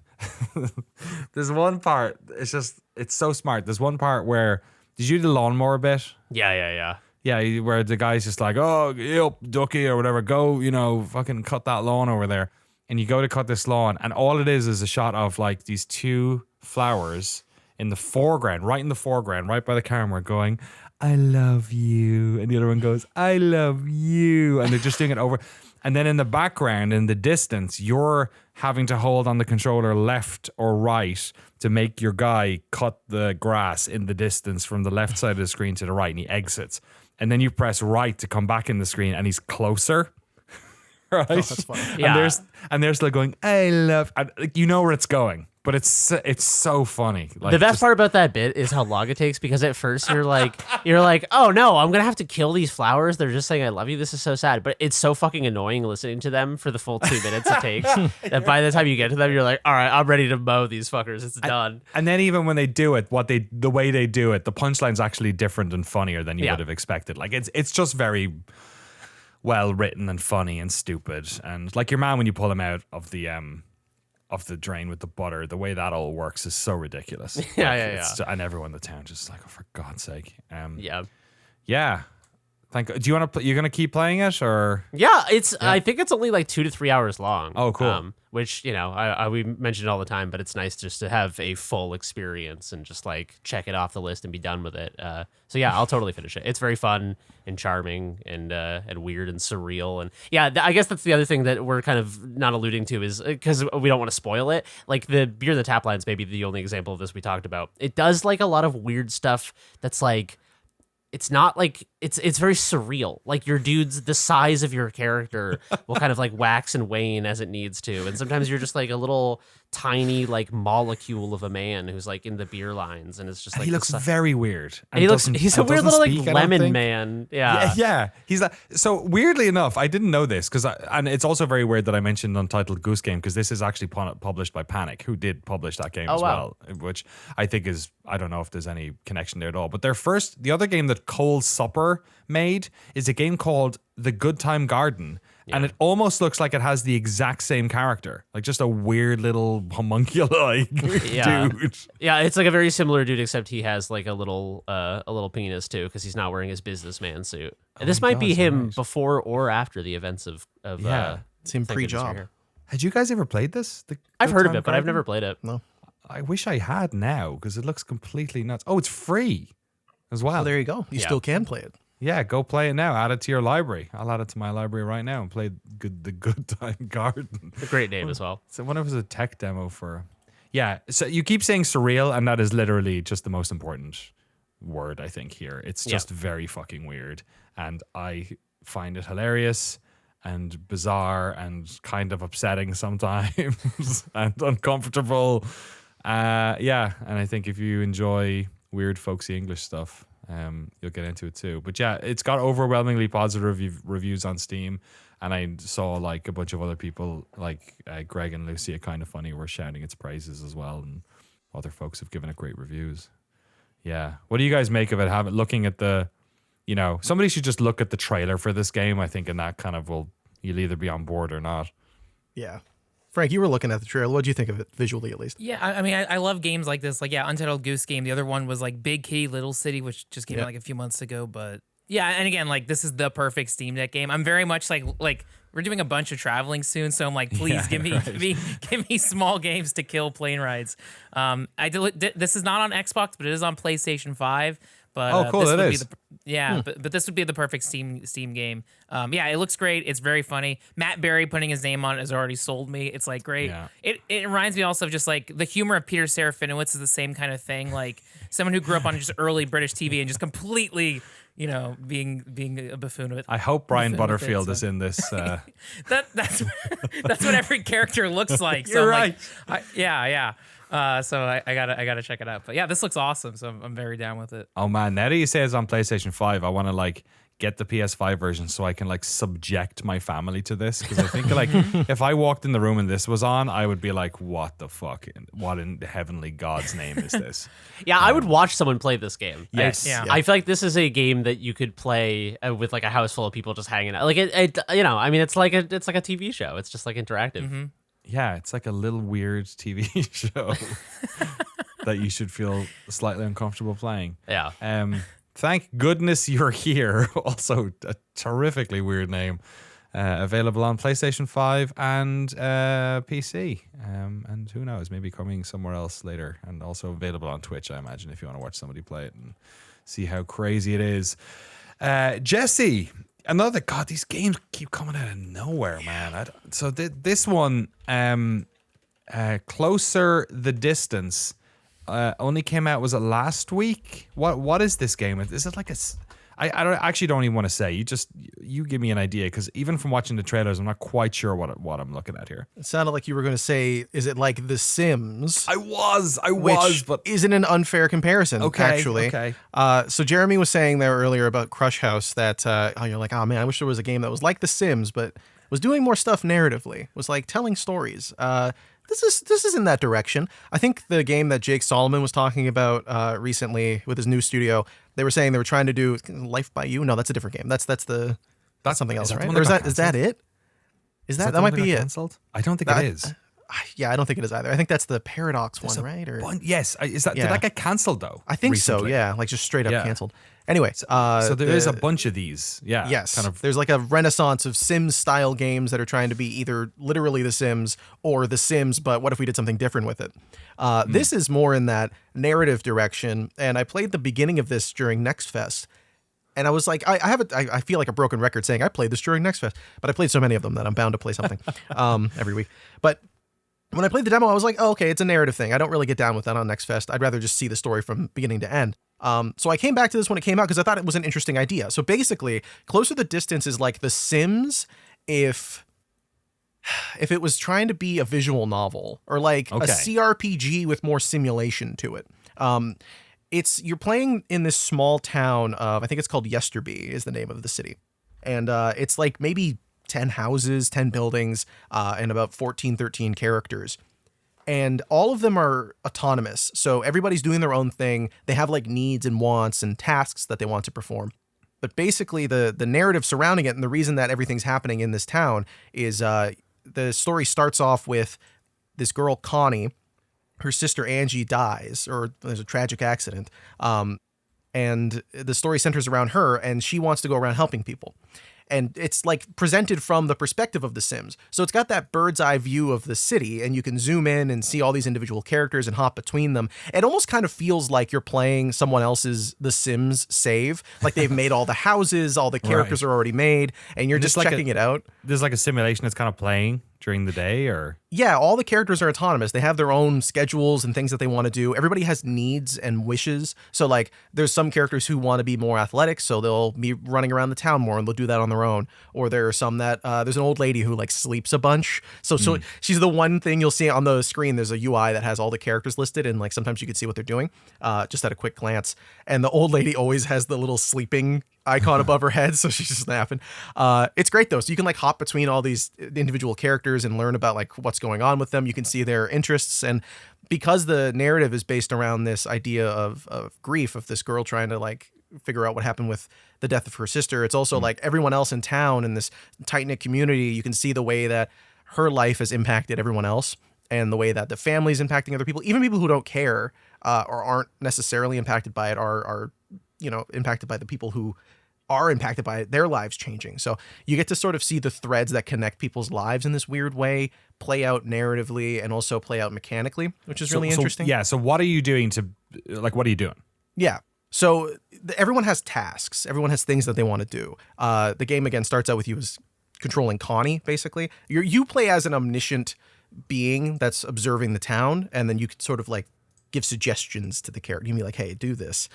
part. It's so smart. There's one part where, did you do the lawnmower bit? Yeah. Yeah, where the guy's just like, oh, yep, ducky or whatever, go, fucking cut that lawn over there. And you go to cut this lawn, and all it is a shot of like these two flowers in the foreground, right by the camera, going, I love you. And the other one goes, I love you. And they're just doing it over. And then in the background, in the distance, you're having to hold on the controller left or right to make your guy cut the grass in the distance from the left side of the screen to the right, and he exits. And then you press right to come back in the screen, and he's closer. Right? Oh, that's funny. Yeah. And they're still going, I love, and you know where it's going, but it's so funny. Like, the best part about that bit is how long it takes, because at first you're like, oh no, I'm gonna have to kill these flowers. They're just saying I love you. This is so sad, but it's so fucking annoying listening to them for the full 2 minutes it takes that by the time you get to them, you're like, all right, I'm ready to mow these fuckers. It's done. And then even when they do it, the way they do it, the punchline's actually different and funnier than you would have expected. Like it's just very well written and funny and stupid, and like your man when you pull him out of the drain with the butter, the way that all works is so ridiculous. Yeah. And everyone in the town just like, oh, for God's sake. Yeah. Do you want to? You're gonna keep playing it, or? Yeah, I think it's only like 2 to 3 hours long. Oh, cool. Which we mention it all the time, but it's nice just to have a full experience and just like check it off the list and be done with it. So yeah, I'll totally finish it. It's very fun and charming and weird and surreal, and I guess that's the other thing that we're kind of not alluding to is because we don't want to spoil it. Like the Beer in the Tap Line's maybe the only example of this we talked about. It does like a lot of weird stuff that's like. It's not like it's very surreal. Like your dude's the size of your character will kind of like wax and wane as it needs to, and sometimes you're just like a little tiny like molecule of a man who's like in the beer lines, and it's just like he looks very weird. And he's a weird little like lemon man. Yeah. He's like, so weirdly enough, I didn't know this and it's also very weird that I mentioned Untitled Goose Game, because this is actually published by Panic, who did publish that game as well, which I think is, I don't know if there's any connection there at all. But the other game that Cole Supper made is a game called The Good Time Garden. Yeah. And it almost looks like it has the exact same character, like just a weird little homunculi dude. Yeah, it's like a very similar dude, except he has like a little penis too, because he's not wearing his businessman suit. And this might be him before or after the events of it's him pre-job. Had you guys ever played this? I've heard of it, but I've never played it. No. I wish I had now, because it looks completely nuts. Oh, it's free as well. So there you go. You still can play it. Yeah, go play it now. Add it to your library. I'll add it to my library right now and play the Good Time Garden. A great name as well. So I wonder if it was a tech demo for... Yeah, so you keep saying surreal, and that is literally just the most important word, I think, here. It's just very fucking weird, and I find it hilarious and bizarre and kind of upsetting sometimes and uncomfortable. And I think if you enjoy weird folksy English stuff, you'll get into it too. But yeah, it's got overwhelmingly positive reviews on Steam, and I saw like a bunch of other people like Greg and Lucy at Kind of Funny were shouting its praises as well, and other folks have given it great reviews. Yeah, what do you guys make of it? Looking at somebody should just look at the trailer for this game, I think, and that kind of you'll either be on board or not. Yeah. Frank, you were looking at the trailer. What do you think of it, visually at least? Yeah, I mean, I love games like this. Like, yeah, Untitled Goose Game. The other one was like Big Kitty Little City, which just came out like a few months ago. But yeah, and again, like this is the perfect Steam Deck game. I'm very much like we're doing a bunch of traveling soon, so I'm like, please give me small games to kill plane rides. This is not on Xbox, but it is on PlayStation 5. But cool! This It would is. But this would be the perfect Steam game. Yeah, it looks great. It's very funny. Matt Berry putting his name on it has already sold me. It's like great. Yeah. It reminds me also of just like the humor of Peter Serafinowicz is the same kind of thing. Like someone who grew up on just early British TV and just completely, being a buffoon of it. I hope Brian Buffoon with Butterfield it, is in this. that's what every character looks like. So You're I'm right. like, yeah. So I gotta check it out. But yeah, this looks awesome. So I'm very down with it. Oh man, now that you say it's on PlayStation 5, I want to like get the PS5 version so I can like subject my family to this, because I think like if I walked in the room and this was on, I would be like, what the fuck? What in the heavenly God's name is this? Yeah, I would watch someone play this game. Yes. I feel like this is a game that you could play with like a house full of people just hanging out. Like I mean, it's like a TV show. It's just like interactive. Mm-hmm. Yeah, it's like a little weird TV show that you should feel slightly uncomfortable playing. Yeah. Thank goodness you're here. Also, a terrifically weird name. Available on PlayStation 5 and PC. And who knows, maybe coming somewhere else later. And also available on Twitch, I imagine, if you want to watch somebody play it and see how crazy it is. Jesse, God, these games keep coming out of nowhere, man. So this one, Closer the Distance, only came out, was it last week? What is this game? Is it like I don't even want to say. You give me an idea, because even from watching the trailers, I'm not quite sure what I'm looking at here. It sounded like you were going to say, is it like The Sims? I was, which but isn't an unfair comparison, actually. Okay. So Jeremy was saying there earlier about Crush House that you're like, oh man, I wish there was a game that was like The Sims, but was doing more stuff narratively, was like telling stories. This is in that direction. I think the game that Jake Solomon was talking about recently with his new studio, they were saying they were trying to do Life by You. No, that's a different game. That's something else, right? Or is that it? That might be it? Canceled? I don't think it is. Yeah, I don't think it is either. I think that's the Paradox one, right? Yes. Is that? Yeah. Did that get canceled though? I think recently? So. Yeah, like just straight up canceled. Anyway, so there is a bunch of these. Yeah. Yes. There's like a renaissance of Sims style games that are trying to be either literally The Sims or The Sims, but what if we did something different with it? This is more in that narrative direction, and I played the beginning of this during Next Fest. And I was like, I feel like a broken record saying I played this during Next Fest, but I played so many of them that I'm bound to play something every week. But when I played the demo, I was like, oh, okay, it's a narrative thing. I don't really get down with that on Next Fest. I'd rather just see the story from beginning to end. So I came back to this when it came out because I thought it was an interesting idea. So basically, Closer the Distance is like The Sims if it was trying to be a visual novel, or like a CRPG with more simulation to it. You're playing in this small town of, I think it's called Yesterby is the name of the city. And it's like maybe 10 houses, 10 buildings, and about 14, 13 characters. And all of them are autonomous. So everybody's doing their own thing. They have like needs and wants and tasks that they want to perform. But basically the narrative surrounding it, and the reason that everything's happening in this town is the story starts off with this girl, Connie. Her sister, Angie, dies, or there's a tragic accident. And the story centers around her, and she wants to go around helping people. And it's like presented from the perspective of The Sims. So it's got that bird's eye view of the city, and you can zoom in and see all these individual characters and hop between them. It almost kind of feels like you're playing someone else's The Sims save. Like they've made all the houses, all the characters are already made, and you're just checking it out. There's like a simulation that's kind of playing during the day, or? Yeah, all the characters are autonomous. They have their own schedules and things that they want to do. Everybody has needs and wishes. So like there's some characters who want to be more athletic, so they'll be running around the town more and they'll do that on their own. Or there are some that there's an old lady who like sleeps a bunch. So she's the one thing you'll see on the screen. There's a UI that has all the characters listed, and like sometimes you can see what they're doing just at a quick glance. And the old lady always has the little sleeping icon above her head, so she's just napping. It's great though, so you can like hop between all these individual characters and learn about like what's going on with them. You can see their interests, and because the narrative is based around this idea of grief, of this girl trying to like figure out what happened with the death of her sister, it's also like everyone else in town in this tight-knit community. You can see the way that her life has impacted everyone else, and the way that the family's impacting other people, even people who don't care or aren't necessarily impacted by it, are impacted by the people who are impacted by it, their lives changing. So you get to sort of see the threads that connect people's lives in this weird way play out narratively and also play out mechanically, which is really interesting. So what are you doing what are you doing? Yeah. So everyone has tasks. Everyone has things that they want to do. The game, again, starts out with you as controlling Connie, basically. You play as an omniscient being that's observing the town, and then you can sort of like give suggestions to the character. You can be like, hey, do this.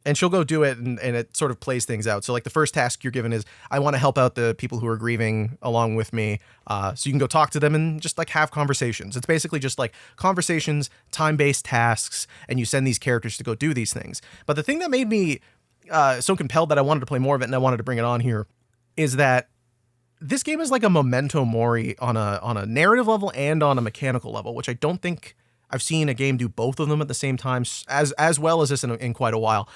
And she'll go do it, and it sort of plays things out. So like the first task you're given is, I want to help out the people who are grieving along with me. So you can go talk to them and just like have conversations. It's basically just like conversations, time-based tasks, and you send these characters to go do these things. But the thing that made me so compelled that I wanted to play more of it and I wanted to bring it on here is that this game is like a memento mori on a narrative level and on a mechanical level, which I don't think I've seen a game do both of them at the same time as well as this in quite a while.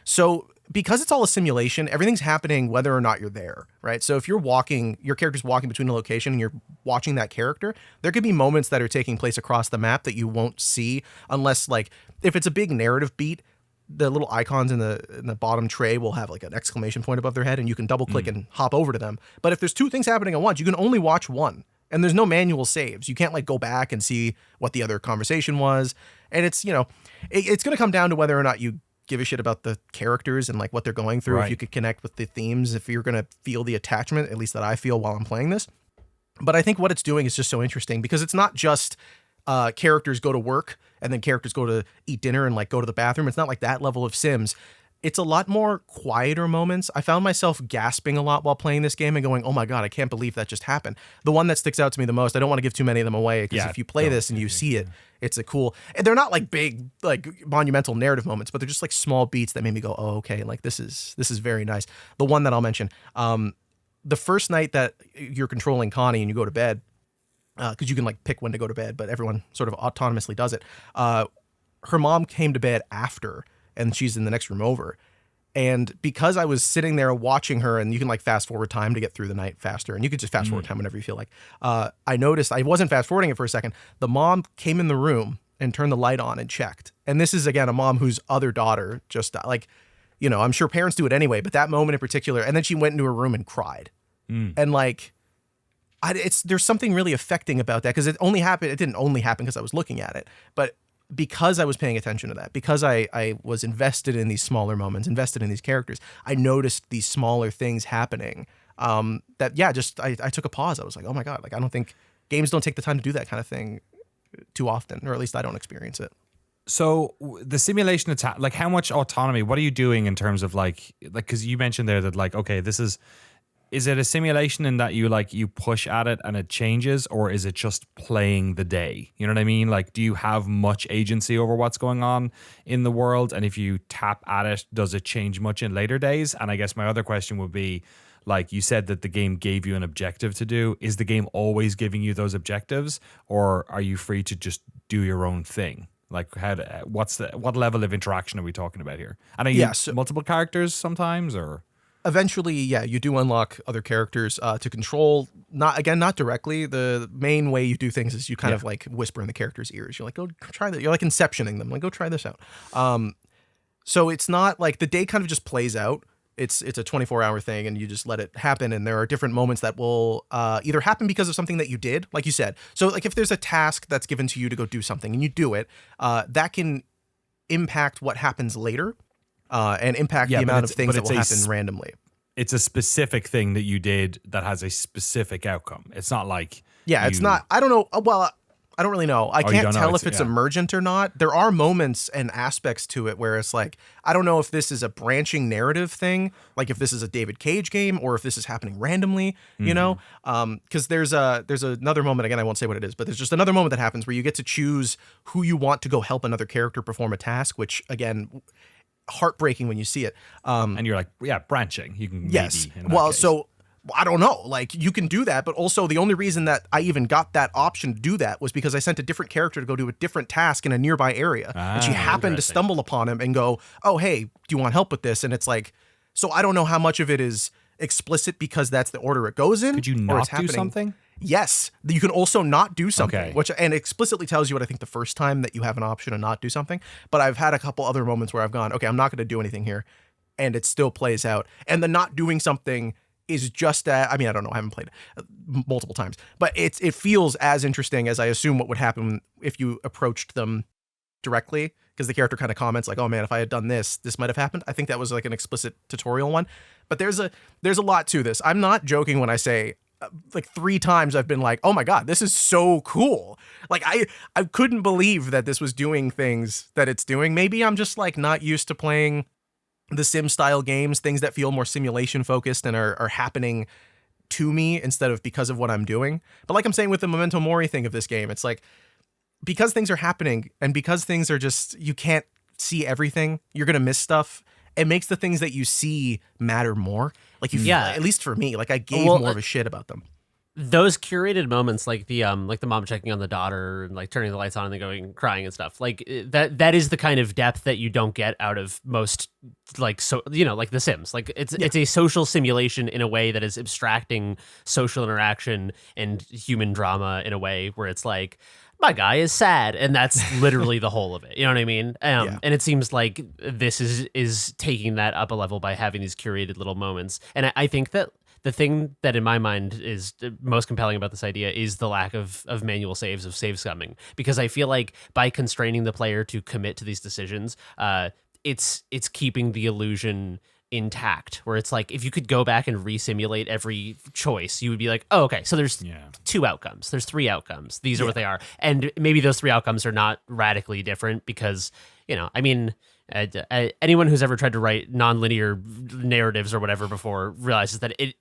So because it's all a simulation, everything's happening whether or not you're there, right? So if your character's walking between a location and you're watching that character, there could be moments that are taking place across the map that you won't see unless, like, if it's a big narrative beat, the little icons in the bottom tray will have like an exclamation point above their head and you can double click and hop over to them. But if there's two things happening at once, you can only watch one. And there's no manual saves. You can't like go back and see what the other conversation was. And it's, it's going to come down to whether or not you give a shit about the characters and like what they're going through. Right. If you could connect with the themes, if you're going to feel the attachment, at least that I feel while I'm playing this. But I think what it's doing is just so interesting because it's not just characters go to work and then characters go to eat dinner and like go to the bathroom. It's not like that level of Sims. It's a lot more quieter moments. I found myself gasping a lot while playing this game and going, oh my God, I can't believe that just happened. The one that sticks out to me the most, I don't want to give too many of them away because if you play this and you see it, it's a cool, and they're not like big, like monumental narrative moments, but they're just like small beats that made me go, oh, okay, like this is very nice. The one that I'll mention, the first night that you're controlling Connie and you go to bed, because you can like pick when to go to bed, but everyone sort of autonomously does it. Her mom came to bed after, and she's in the next room over. And because I was sitting there watching her, and you can like fast forward time to get through the night faster, and you can just fast forward time whenever you feel like, I noticed I wasn't fast forwarding it for a second. The mom came in the room and turned the light on and checked. And this is, again, a mom whose other daughter just like, I'm sure parents do it anyway, but that moment in particular. And then she went into her room and cried. And like, there's something really affecting about that because it didn't only happen because I was looking at it, but because I was paying attention to that, because I was invested in these smaller moments, invested in these characters, I noticed these smaller things happening. I took a pause. I was like, oh my God, like I don't think games don't take the time to do that kind of thing too often, or at least I don't experience it. So the simulation attack, like how much autonomy, what are you doing in terms of like, because you mentioned there that like, okay, is it a simulation in that you push at it and it changes, or is it just playing the day? You know what I mean? Like, do you have much agency over what's going on in the world? And if you tap at it, does it change much in later days? And I guess my other question would be, like you said that the game gave you an objective to do. Is the game always giving you those objectives, or are you free to just do your own thing? Like, what level of interaction are we talking about here? And are you multiple characters sometimes, or? Eventually, you do unlock other characters to control. Not directly. The main way you do things is you kind of like whisper in the character's ears. You're like, go try that. You're like inceptioning them. Like, go try this out. So it's not like the day kind of just plays out. It's a 24-hour thing, and you just let it happen. And there are different moments that will either happen because of something that you did, like you said. So like if there's a task that's given to you to go do something and you do it, that can impact what happens later. And impact the amount of things that will happen randomly. It's a specific thing that you did that has a specific outcome. It's not like... it's not... I don't know. Well, I don't really know. I can't tell if it's emergent or not. There are moments and aspects to it where it's like, I don't know if this is a branching narrative thing, like if this is a David Cage game or if this is happening randomly, because there's another moment, again, I won't say what it is, but there's just another moment that happens where you get to choose who you want to go help another character perform a task, which, again... heartbreaking when you see it. And you're like, branching. You can so I don't know. Like you can do that, but also the only reason that I even got that option to do that was because I sent a different character to go do a different task in a nearby area. And she happened to stumble upon him and go, oh, hey, do you want help with this? And it's like, so I don't know how much of it is explicit because that's the order it goes in. Could you not do something? Yes, you can also not do something, and explicitly tells you what I think the first time that you have an option to not do something. But I've had a couple other moments where I've gone, okay, I'm not going to do anything here, and it still plays out. And the not doing something is just, I mean, I don't know, I haven't played it multiple times, but it feels as interesting as I assume what would happen if you approached them directly, because the character kind of comments like, oh man, if I had done this might have happened. I think that was like an explicit tutorial one, but there's a lot to this. I'm not joking when I say like 3 times I've been like, oh my God, this is so cool. Like I couldn't believe that this was doing things that it's doing. Maybe I'm just like not used to playing the sim style games, things that feel more simulation focused and are happening to me instead of because of what I'm doing. But like I'm saying with the Memento Mori thing of this game, it's like, because things are happening and because things are just, you can't see everything, you're going to miss stuff. It makes the things that you see matter more. Like at least for me, like I gave more of a shit about them. Those curated moments, like the mom checking on the daughter and like turning the lights on and then going crying and stuff, like that is the kind of depth that you don't get out of most, like, so, you know, like The Sims. Like it's a social simulation in a way that is abstracting social interaction and human drama in a way where it's like, my guy is sad, and that's literally the whole of it. You know what I mean? And it seems like this is taking that up a level by having these curated little moments. And I think that the thing that in my mind is most compelling about this idea is the lack of manual saves, of save scumming, because I feel like by constraining the player to commit to these decisions, it's keeping the illusion intact, where it's like if you could go back and resimulate every choice, you would be like, oh, okay, so there's 2 outcomes, there's 3 outcomes, these are what they are, and maybe those 3 outcomes are not radically different because, you know, I mean, anyone who's ever tried to write non-linear narratives or whatever before realizes that it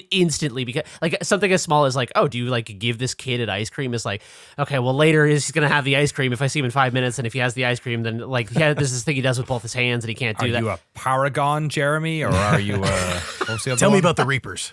instantly, because like something as small as like, oh, do you like give this kid an ice cream? Is like, okay, well later he's gonna have the ice cream if I see him in 5 minutes, and if he has the ice cream, then like there's this thing he does with both his hands and he can't do that. Are you a paragon, Jeremy, or are you Tell me about the Reapers.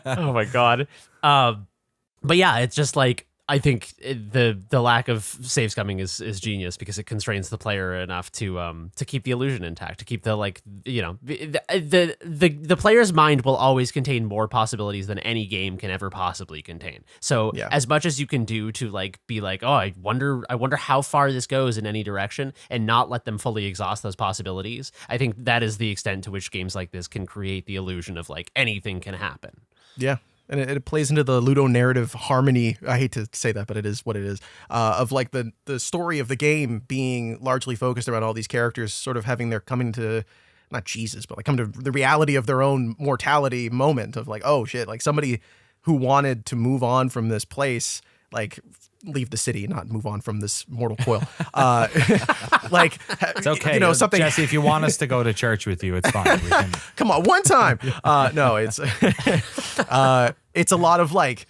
Oh my God. But yeah, it's just like, I think the lack of save scumming is genius, because it constrains the player enough to keep the illusion intact, to keep the, like, you know, the player's mind will always contain more possibilities than any game can ever possibly contain. So as much as you can do to like be like, oh, I wonder how far this goes in any direction, and not let them fully exhaust those possibilities, I think that is the extent to which games like this can create the illusion of like anything can happen. Yeah. And it plays into the Ludo narrative harmony. I hate to say that, but it is what it is. Of like the story of the game being largely focused around all these characters sort of having their coming to, not Jesus, but like come to the reality of their own mortality moment of like, oh shit, like somebody who wanted to move on from this place, like leave the city, not move on from this mortal coil. Like, it's okay. You know, something. Jesse, if you want us to go to church with you, it's fine. We can... Come on, one time. No, it's a lot of like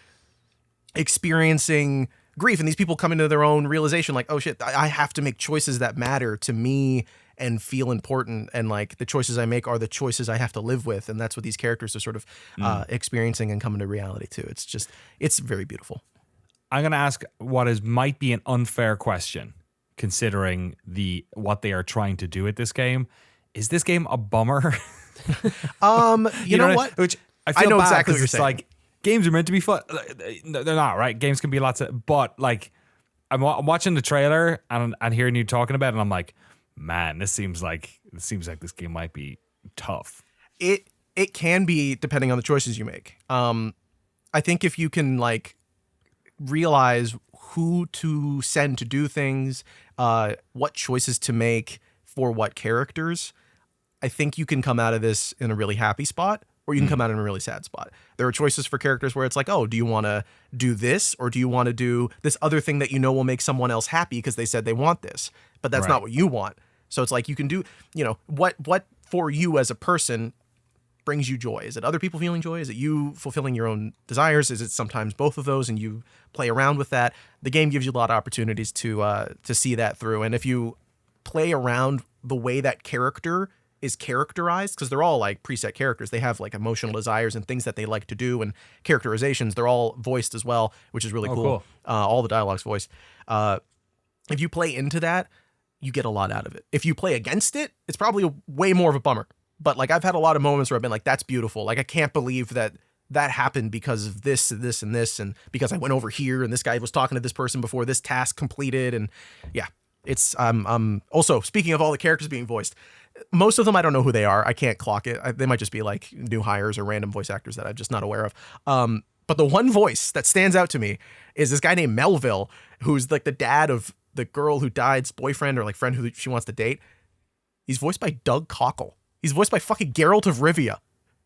experiencing grief, and these people come into their own realization, like, oh shit, I have to make choices that matter to me and feel important, and like the choices I make are the choices I have to live with, and that's what these characters are sort of experiencing and coming to reality too. It's very beautiful. I'm going to ask what might be an unfair question, considering what they are trying to do at this game. Is this game a bummer? You know what? Which I feel know bad exactly what you're it's saying. like games are meant to be fun. They're not, right? Games can be but like I'm watching the trailer and hearing you talking about it, and I'm like, man, this seems like this game might be tough. It can be, depending on the choices you make. I think if you can like realize who to send to do things, what choices to make for what characters, I think you can come out of this in a really happy spot, or you can come out in a really sad spot. There are choices for characters where it's like, oh, do you want to do this, or do you want to do this other thing that you know will make someone else happy because they said they want this, but that's not what you want. So it's like you can do, you know, what for you as a person brings you joy. Is it other people feeling joy? Is it you fulfilling your own desires? Is it sometimes both of those, and you play around with that? The game gives you a lot of opportunities to see that through. And if you play around the way that character is characterized, because they're all like preset characters, they have like emotional desires and things that they like to do, and characterizations, they're all voiced as well, which is really cool. All the dialogue's voiced. If you play into that, you get a lot out of it. If you play against it, it's probably way more of a bummer. But like I've had a lot of moments where I've been like, that's beautiful. Like I can't believe that that happened because of this and this and this, and because I went over here and this guy was talking to this person before this task completed. And yeah, it's also, speaking of all the characters being voiced, most of them I don't know who they are. I can't clock it. They might just be like new hires or random voice actors that I'm just not aware of. But the one voice that stands out to me is this guy named Melville, who's like the dad of the girl who died's boyfriend or like friend who she wants to date. He's voiced by Doug Cockle. He's voiced by fucking Geralt of Rivia.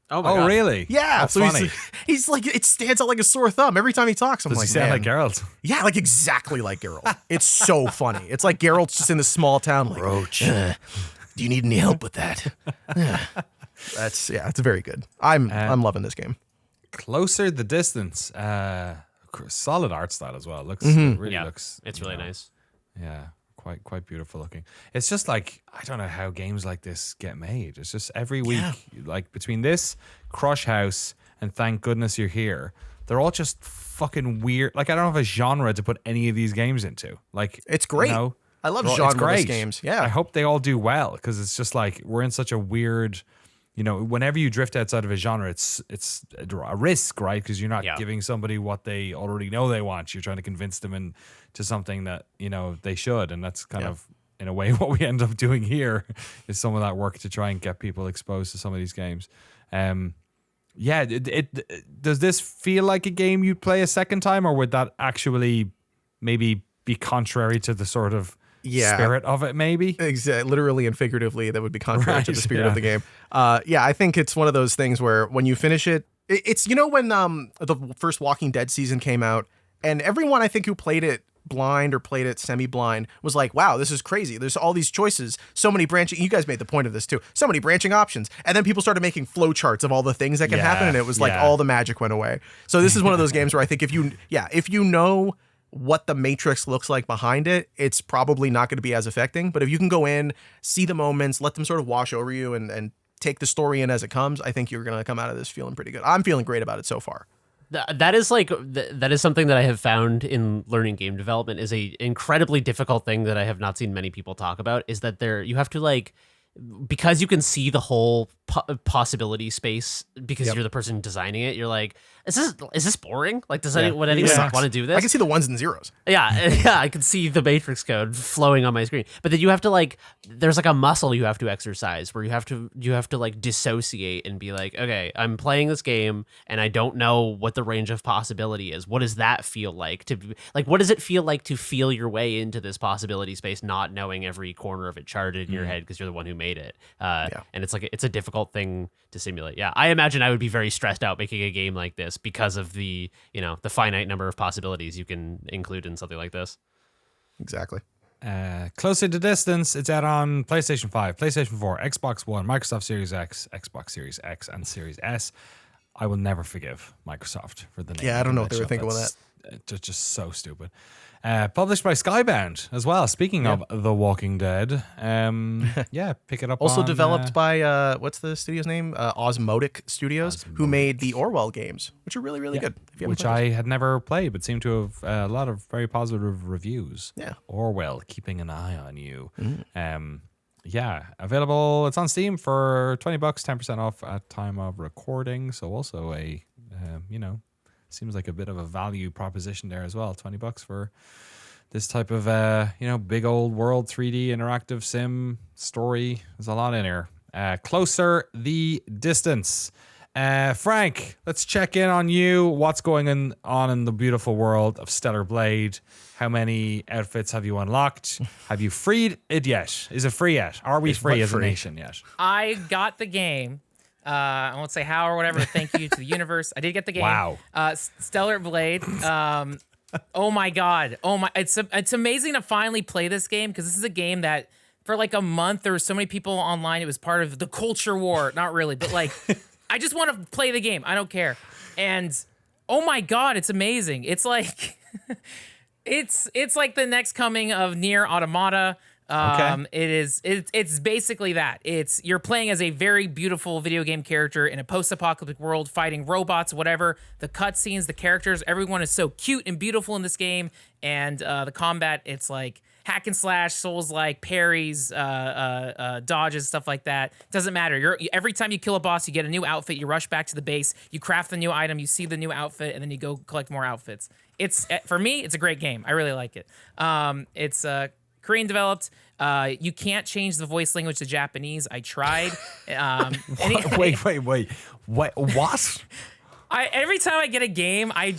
Oh, God. Really? Yeah. That's so funny. He's like, it stands out like a sore thumb every time he talks. I'm Does like, he sound man. like Geralt? Yeah, like exactly like Geralt. It's so funny. It's like Geralt's just in this small town. Like, Roach, do you need any help with that? It's very good. I'm loving this game. Closer the Distance. Solid art style as well. It looks it really looks. It's really nice. Yeah. Quite beautiful looking. It's just like, I don't know how games like this get made. It's just every week, like between this, Crush House, and Thank Goodness You're Here, they're all just fucking weird. Like, I don't have a genre to put any of these games into. Like, it's great. You know, I love genre games. Yeah. I hope they all do well, because it's just like, we're in such a weird, you know, whenever you drift outside of a genre, it's a risk, right? Because you're not giving somebody what they already know they want. You're trying to convince them into something that, you know, they should. And that's kind of, in a way, what we end up doing here is some of that work to try and get people exposed to some of these games. Does this feel like a game you'd play a second time, or would that actually maybe be contrary to the sort of spirit of it, maybe? Exactly. Literally and figuratively, that would be contrary to the spirit of the game. I think it's one of those things where when you finish it, it's, you know, when the first Walking Dead season came out, and everyone I think who played it blind or played it semi-blind was like, wow, this is crazy. There's all these choices, so many branching. You guys made the point of this too. So many branching options. And then people started making flow charts of all the things that can happen, and it was like all the magic went away. So this is one of those games where I think if you know what the matrix looks like behind it, it's probably not going to be as affecting. But if you can go in, see the moments, let them sort of wash over you, and take the story in as it comes, I think you're going to come out of this feeling pretty good. I'm feeling great about it so far. That is something that I have found in learning game development is a incredibly difficult thing that I have not seen many people talk about, is that you have to, like, because you can see the whole possibility space because you're the person designing it, you're like, is this boring? Like, does anyone want to do this? I can see the ones and zeros. Yeah, I can see the matrix code flowing on my screen. But then you have to, like, there's like a muscle you have to exercise where you have to like dissociate and be like, okay, I'm playing this game and I don't know what the range of possibility is. What does that feel like what does it feel like to feel your way into this possibility space, not knowing every corner of it charted in your head because you're the one who made it. And it's a difficult thing to simulate. Yeah, I imagine I would be very stressed out making a game like this because of the finite number of possibilities you can include in something like this. Exactly. Closer to Distance, it's out on PlayStation 5, PlayStation 4, Xbox One, Microsoft Series X, Xbox Series X, and Series S. I will never forgive Microsoft for the name. Yeah, I don't know what they were thinking with that. Just so stupid. Published by Skybound as well. Speaking of The Walking Dead, pick it up. Also developed by what's the studio's name? Osmotic Studios, who made the Orwell games, which are really, really good. Which I had never played, but seemed to have a lot of very positive reviews. Yeah, Orwell, keeping an eye on you. Available. It's on Steam for $20, 10% off at time of recording. So also a seems like a bit of a value proposition there as well. $20 for this type of big old world 3D interactive sim story. There's a lot in here. Closer the Distance. Frank, let's check in on you. What's going on in the beautiful world of Stellar Blade? How many outfits have you unlocked? Have you freed it yet? Is it free yet? Are we free as a nation yet? I got the game. I won't say how or whatever. Thank you to the universe. I did get the game. Wow. Stellar Blade. Oh my God. It's amazing to finally play this game, because this is a game that for like a month there were so many people online. It was part of the culture war. Not really, but like I just want to play the game. I don't care. And oh my God, it's amazing. It's like it's like the next coming of Nier Automata. It's basically that. You're playing as a very beautiful video game character in a post-apocalyptic world, fighting robots, whatever. The cutscenes, the characters, everyone is so cute and beautiful in this game, and the combat, it's like hack and slash, Souls-like, parries, dodges, stuff like that. Doesn't matter. Every time you kill a boss, you get a new outfit. You rush back to the base. You craft the new item. You see the new outfit, and then you go collect more outfits. For me, it's a great game. I really like it. It's Korean developed. You can't change the voice language to Japanese. I tried. Wait. What? Every time I get a game, I'm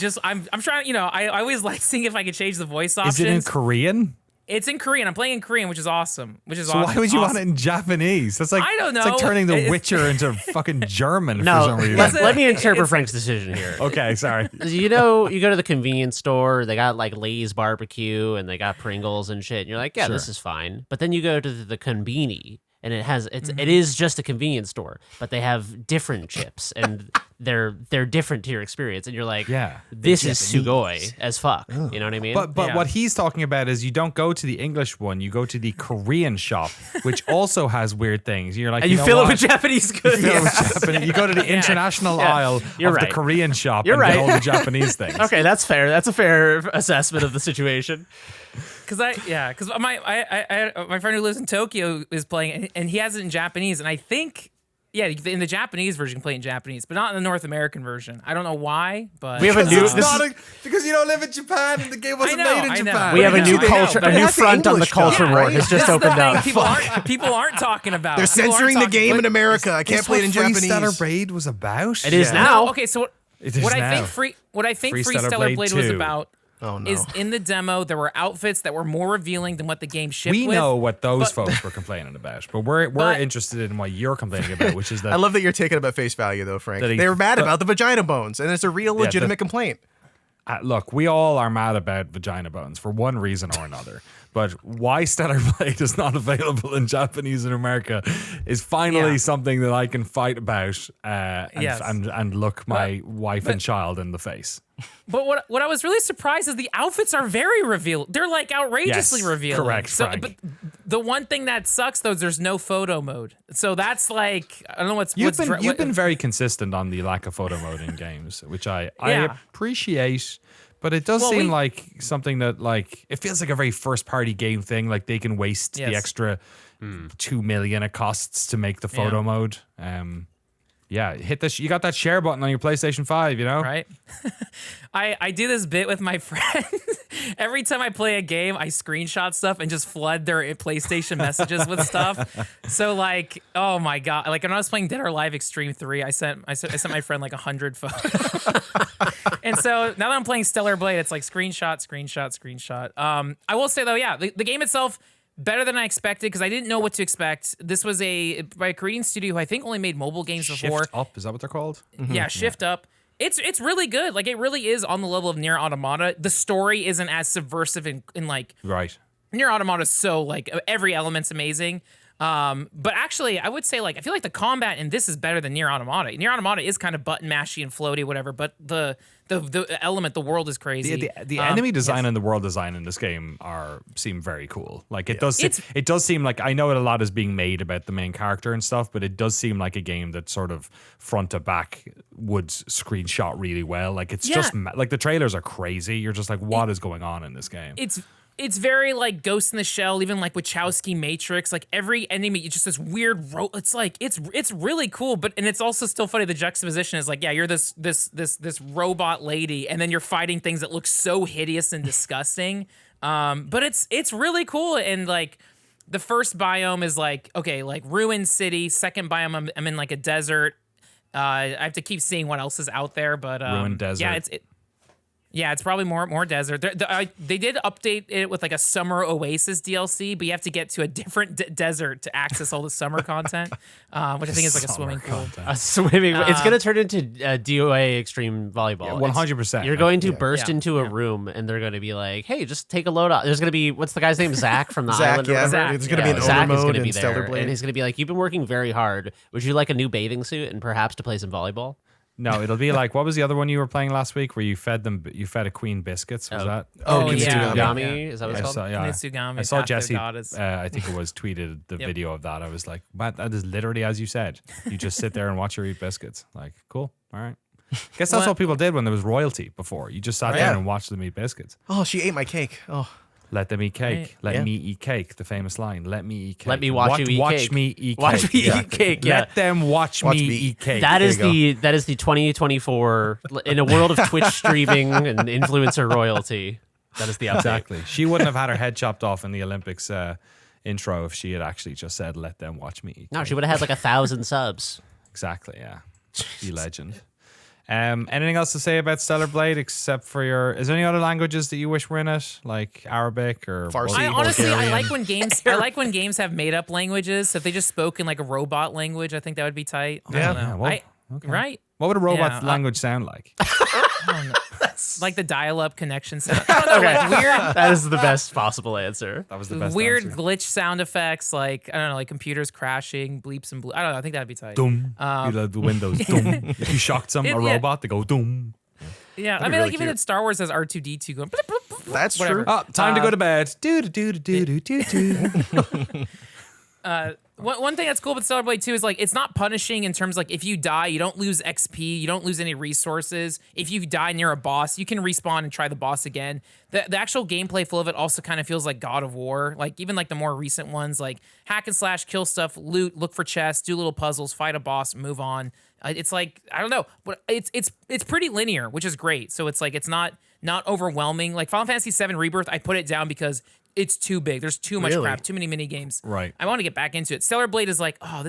trying. I always like seeing if I can change the voice options. Is it in Korean? It's in Korean. I'm playing in Korean, which is awesome. So why would you want it in Japanese? That's like, I don't know. It's like turning The Witcher into fucking German for No, some reason. let me interpret Frank's decision here. Okay, sorry. You go to the convenience store, they got like Lay's barbecue and they got Pringles and shit. And you're like, yeah, this is fine. But then you go to the conbini and it is just a convenience store, but they have different chips and they're different to your experience. And you're like, this is sugoi as fuck. You know what I mean? But what he's talking about is you don't go to the English one, you go to the Korean shop, which also has weird things. You're like, and you fill it with Japanese goods. You go to the international aisle of the Korean shop and get all the Japanese things. Okay, that's fair. That's a fair assessment of the situation. Because my friend who lives in Tokyo is playing, and he has it in Japanese, and I think, in the Japanese version, you can play it in Japanese, but not in the North American version. I don't know why, but we have a new because you don't live in Japan and the game wasn't made in Japan. We have a new culture, a new front on the culture war has just opened up. People aren't talking about. They're censoring the game in America. I can't play it in Japanese. Stellar Blade was about. It is now. Okay, so what I think Free Stellar Blade was about. Oh, no. Is in the demo there were outfits that were more revealing than what the game shipped with. We know what those folks were complaining about, but we're interested in what you're complaining about, which is that I love that you're taking it at face value, though, Frank. They were mad about the vagina bones, and it's a real legitimate complaint. Look, we all are mad about vagina bones for one reason or another. But why Stellar Blade is not available in Japanese in America is finally something that I can fight about and look my wife and child in the face. But what I was really surprised is the outfits are very revealing. They're like outrageously revealing. Correct, Frank. But the one thing that sucks though is there's no photo mode. So that's like I don't know what's you've been very consistent on the lack of photo mode in games, which I appreciate. But it does seem like something that it feels like a very first party game thing. Like they can waste the extra $2 million it costs to make the photo mode. Hit this. You got that share button on your PlayStation 5, you know? Right. I do this bit with my friends. Every time I play a game, I screenshot stuff and just flood their PlayStation messages with stuff. So oh my God. Like when I was playing Dead or Alive Extreme 3, I sent my friend 100 photos. And so now that I'm playing Stellar Blade, it's like screenshot. I will say though, the game itself, better than I expected because I didn't know what to expect. This was by a Korean studio who I think only made mobile games before. Shift Up, is that what they're called? Yeah, Shift Up. It's really good. Like it really is on the level of Nier Automata. The story isn't as subversive in right. Nier Automata is so every element's amazing. But actually, I would say I feel like the combat in this is better than Nier Automata. Nier Automata is kind of button mashy and floaty, whatever. But the element, the world is crazy. The enemy design and the world design in this game seem very cool. Like it does seem like I know a lot is being made about the main character and stuff, but it does seem like a game that sort of front to back would screenshot really well. Like it's just like the trailers are crazy. You're just like, what is going on in this game? It's very like Ghost in the Shell, even like Wachowski Matrix. Like every enemy, it's just this weird. It's really cool, and it's also still funny. The juxtaposition is you're this robot lady, and then you're fighting things that look so hideous and disgusting. But it's really cool, and the first biome is ruined city. Second biome, I'm in a desert. I have to keep seeing what else is out there, but ruined desert. Yeah, it's probably more desert. They did update it with a summer oasis DLC, but you have to get to a different desert to access all the summer content, which I think is a swimming pool. A swimming. It's going to turn into DOA Extreme Volleyball. 100%. You're going to burst into a room, and they're going to be like, "Hey, just take a load off." There's going to be what's the guy's name? Zach from the island. Yeah, Zach. It's going to be an Zach owner is going mode to be in Stellar there, Blade. and he's going to be like, "You've been working very hard. Would you like a new bathing suit and perhaps to play some volleyball?" No, it'll be like, what was the other one you were playing last week where you fed a queen biscuits? Was that? Kintsugami? Is that what it's called? Kintsugami. I saw Jesse, Daughters. I think it was, tweeted the video of that. I was like, Matt, that is literally as you said. You just sit there and watch her eat biscuits. Like, cool. All right. Guess that's what people did when there was royalty before. You just sat down and watched them eat biscuits. Oh, she ate my cake. Oh. Let them eat cake. Let me eat cake. The famous line. Let me eat cake. Let me watch you eat watch cake. Me eat watch cake. me eat cake. Yeah. Let them watch me eat cake. That is the 2024 in a world of Twitch streaming and influencer royalty. That is the update. Exactly. She wouldn't have had her head chopped off in the Olympics intro if she had actually just said, "Let them watch me eat cake." No, she would have had like 1,000 subs. Exactly. Yeah. The legend. Anything else to say about Stellar Blade except for is there any other languages that you wish were in it, like Arabic or Farsi? I honestly, Bulgarian? I like when games have made up languages. So if they just spoke in like a robot language, I think that would be tight. I don't know. Well, okay. Right? What would a robot language sound like? Like the dial-up connection sound. I don't know, like weird. That is the best possible answer. That was the best Weird answer. glitch sound effects, like I don't know, like computers crashing, bleeps and I don't know. I think that'd be tight. Dum. The windows. Dum. If you shocked a robot, they go dum. Yeah, I mean, really like even in Star Wars, has R2D2 going. That's Whatever. true. Oh, time to go to bed. Do do do do do do. One thing that's cool with Stellar Blade 2 is like it's not punishing in terms like if you die, you don't lose XP, you don't lose any resources. If you die near a boss, you can respawn and try the boss again. The actual gameplay flow of it also kind of feels like God of War. Like even like the more recent ones, like hack and slash, kill stuff, loot, look for chests, do little puzzles, fight a boss, move on. It's like I don't know, but it's pretty linear, which is great. So it's like it's not overwhelming. Like Final Fantasy VII Rebirth, I put it down because it's too big. There's too much crap, too many mini games. Right. I want to get back into it. Stellar Blade is like, oh,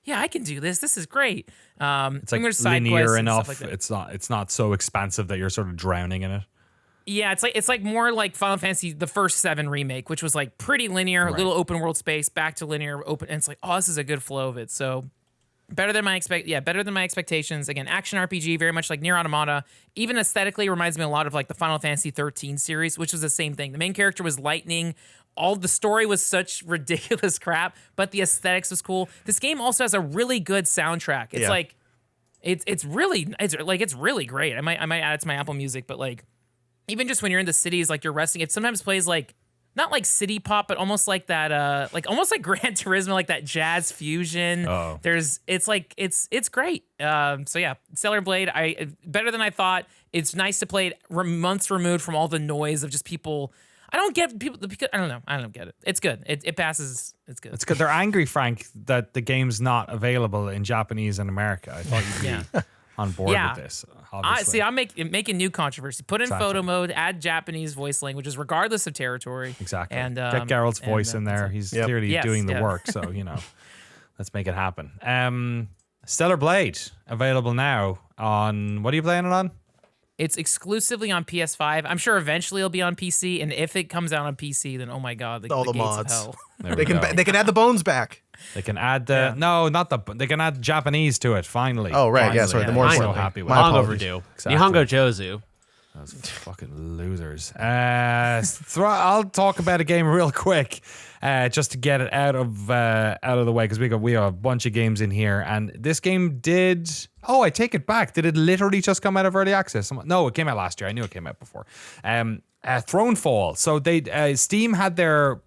I can do this. This is great. It's like side linear quests and enough. stuff like that. It's not so expansive that you're sort of drowning in it. Yeah, it's like more like Final Fantasy the first 7 remake, which was like pretty linear, little open world space, back to linear open, and it's like, oh, this is a good flow of it. So better than my expectations. Again, action RPG, very much like Nier Automata. Even aesthetically, reminds me a lot of like the Final Fantasy 13 series, which was the same thing. The main character was lightning. All the story was such ridiculous crap, but the aesthetics was cool. This game also has a really good soundtrack. It's like, it's really great. I might add it to my Apple Music, but like, even just when you're in the cities, like you're resting, it sometimes plays like. Not like city pop, but almost like that, almost like Gran Turismo, like that jazz fusion. Oh. It's great. So yeah, Stellar Blade, better than I thought. It's nice to play it months removed from all the noise of just people. I don't get people. I don't know. I don't get it. It's good. It passes. It's good. It's good. They're angry, Frank, that the game's not available in Japanese and America. I thought you'd be on board with this. Obviously. I'm making new controversy. Put in photo mode, add Japanese voice languages, regardless of territory. Exactly. And get Geralt's voice in there. He's clearly doing the work. So, let's make it happen. Stellar Blade, available now on, what are you playing it on? It's exclusively on PS5. I'm sure eventually it'll be on PC. And if it comes out on PC, then oh my god, all the gates mods. of hell. They can add the bones back. They can add they can add Japanese to it, finally. Oh, right. Finally. Yeah, sorry. The more I'm so happy with Long it. overdue. Exactly. Nihongo Jozu. Those fucking losers. I'll talk about a game real quick, just to get it out of the way, because we have a bunch of games in here, and this game did. Oh, I take it back. Did it literally just come out of early access? No, it came out last year. I knew it came out before. Thronefall. So they Steam had their.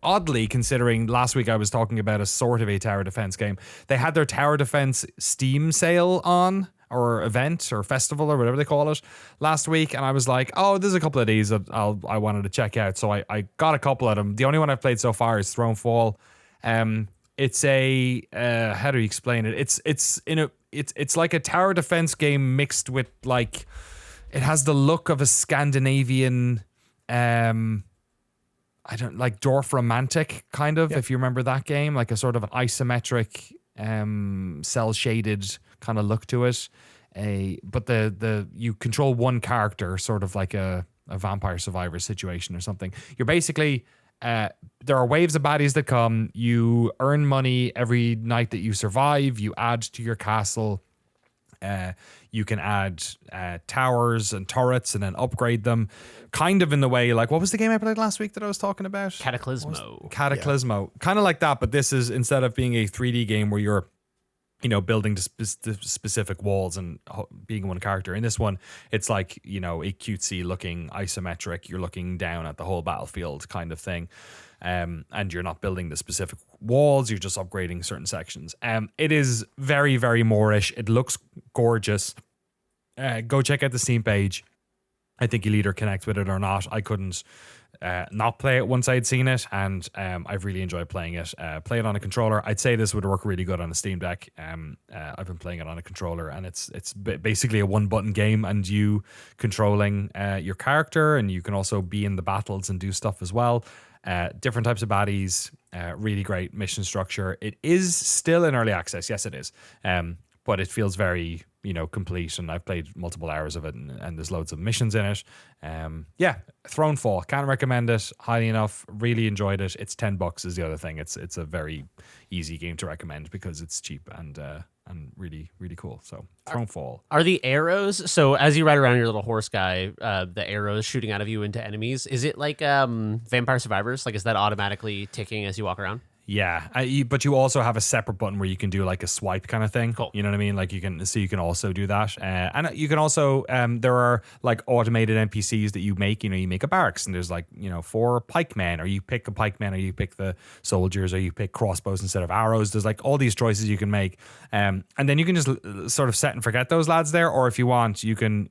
Oddly, considering last week I was talking about a sort of a tower defense game, they had their tower defense Steam sale on, or event or festival or whatever they call it, last week, and I was like, oh, there's a couple of these that I wanted to check out, so I got a couple of them. The only one I've played so far is Thronefall. It's a how do you explain it? It's like a tower defense game mixed with like, it has the look of a Scandinavian Dorf Romantic kind of, if you remember that game, like a sort of an isometric cell shaded kind of look to it. But the you control one character, sort of like a Vampire Survivor situation or something. You're basically there are waves of baddies that come. You earn money every night that you survive. You add to your castle. You can add towers and turrets and then upgrade them, kind of in the way, like, what was the game I played last week that I was talking about? Cataclysmo. Kind of like that, but this is, instead of being a 3D game where you're building the specific walls and being one character. In this one, it's like, a cutesy looking isometric, you're looking down at the whole battlefield kind of thing. And you're not building the specific walls, you're just upgrading certain sections. It is very, very Moorish. It looks gorgeous. Go check out the Steam page. I think you'll either connect with it or not. I couldn't not play it once I'd seen it, and I've really enjoyed playing it. Play it on a controller. I'd say this would work really good on a Steam Deck. I've been playing it on a controller, and it's basically a one-button game, and you controlling your character, and you can also be in the battles and do stuff as well. Different types of baddies, really great mission structure. It is still in early access. Yes, it is. But it feels very, complete, and I've played multiple hours of it, and there's loads of missions in it. Thronefall, can't recommend it highly enough. Really enjoyed it. It's $10 is the other thing. It's a very easy game to recommend because it's cheap and really, really cool. So Thronefall. Are the arrows, so as you ride around your little horse guy, the arrows shooting out of you into enemies, is it like Vampire Survivors? Like, is that automatically ticking as you walk around? Yeah, but you also have a separate button where you can do like a swipe kind of thing. Cool. You know what I mean? Like you can also do that, and you can also there are like automated NPCs that you make. You make a barracks, and there's like 4 pikemen, or you pick a pikeman, or you pick the soldiers, or you pick crossbows instead of arrows. There's like all these choices you can make, and then you can just sort of set and forget those lads there, or if you want, you can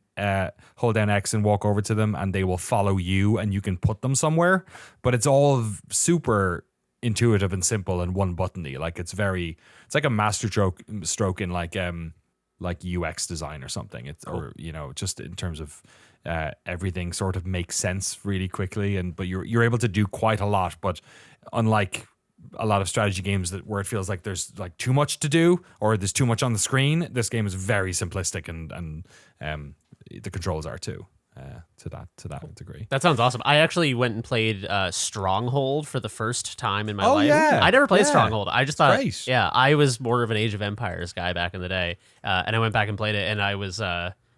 hold down X and walk over to them, and they will follow you, and you can put them somewhere. But it's all super intuitive and simple and one buttony. Like it's like a master stroke in like UX design or something. It's cool. Or just in terms of everything sort of makes sense really quickly, but you're able to do quite a lot. But unlike a lot of strategy games where it feels like there's like too much to do or there's too much on the screen, this game is very simplistic, and the controls are too. To that degree. That sounds awesome. I actually went and played Stronghold for the first time in my life. Yeah. I never played Stronghold. I just thought, great. Yeah, I was more of an Age of Empires guy back in the day, and I went back and played it, and I was,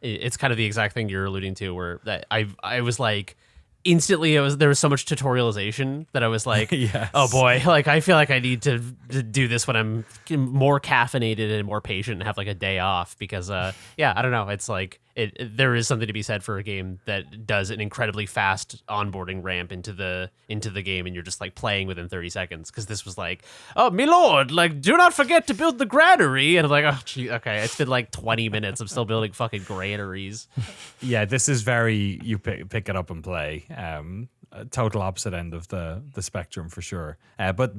it's kind of the exact thing you're alluding to, where that I was like, instantly there was so much tutorialization that I was like, yes. Oh boy, like I feel like I need to do this when I'm more caffeinated and more patient and have like a day off, because I don't know, it's like there is something to be said for a game that does an incredibly fast onboarding ramp into the game, and you're just like playing within 30 seconds, because this was like, oh my lord, like do not forget to build the granary, and I'm like, oh gee, okay, it's been like 20 minutes, I'm still building fucking granaries. Yeah, this is very, you pick it up and play. Total opposite end of the spectrum for sure. But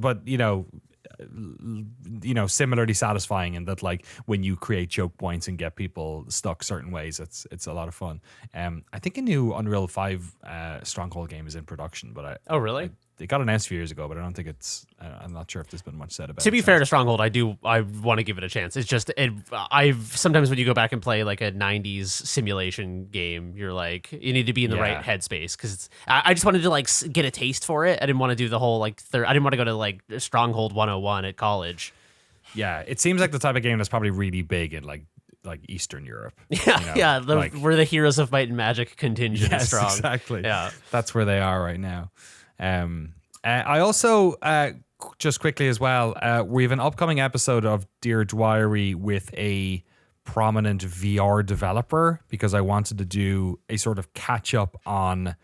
similarly satisfying in that, like when you create choke points and get people stuck certain ways, it's a lot of fun. I think a new Unreal 5 Stronghold game is in production, but oh really? They got announced a few years ago, but I don't think I'm not sure if there's been much said about it. To be fair to Stronghold, I want to give it a chance. It's just, I've sometimes when you go back and play like a 90s simulation game, you're like, you need to be in the right headspace, because I just wanted to like get a taste for it. I didn't want to do the whole like, I didn't want to go to like Stronghold 101 at college. Yeah, it seems like the type of game that's probably really big in like Eastern Europe. Yeah, we're the Heroes of Might and Magic contingent. Yes, strong. Exactly. Yeah, that's where they are right now. I also just quickly as well, we have an upcoming episode of Dear Dwyery with a prominent VR developer, because I wanted to do a sort of catch up on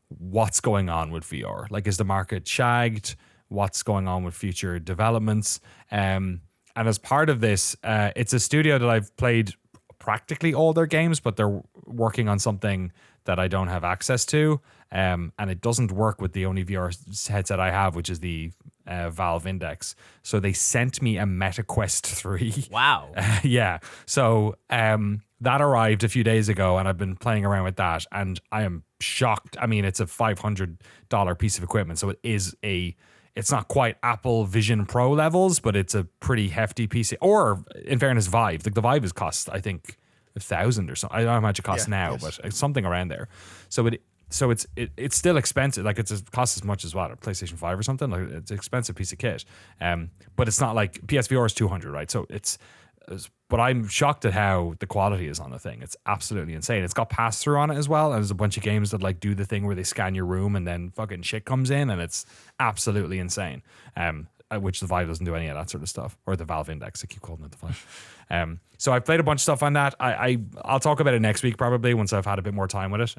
what's going on with VR. Like, is the market shagged? What's going on with future developments? And as part of this, it's a studio that I've played practically all their games, but they're working on something that I don't have access to. And it doesn't work with the only VR headset I have, which is the Valve Index. So they sent me a MetaQuest 3. Wow. Yeah. So that arrived a few days ago, and I've been playing around with that, and I am shocked. I mean, it's a $500 piece of equipment, so it's not quite Apple Vision Pro levels, but it's a pretty hefty PC. Or, in fairness, Vive. Like the Vive is cost, I think, 1,000 or something. I don't know how much it costs now, but it's something around there. So it's still expensive. Like it costs as much as what, a PlayStation 5 or something. Like it's an expensive piece of kit. But it's not like PSVR is 200, right? So but I'm shocked at how the quality is on the thing. It's absolutely insane. It's got pass-through on it as well. And there's a bunch of games that like do the thing where they scan your room and then fucking shit comes in, and it's absolutely insane. which the Vive doesn't do any of that sort of stuff, or the Valve Index. I keep calling it the Vive. So I've played a bunch of stuff on that. I'll talk about it next week probably once I've had a bit more time with it.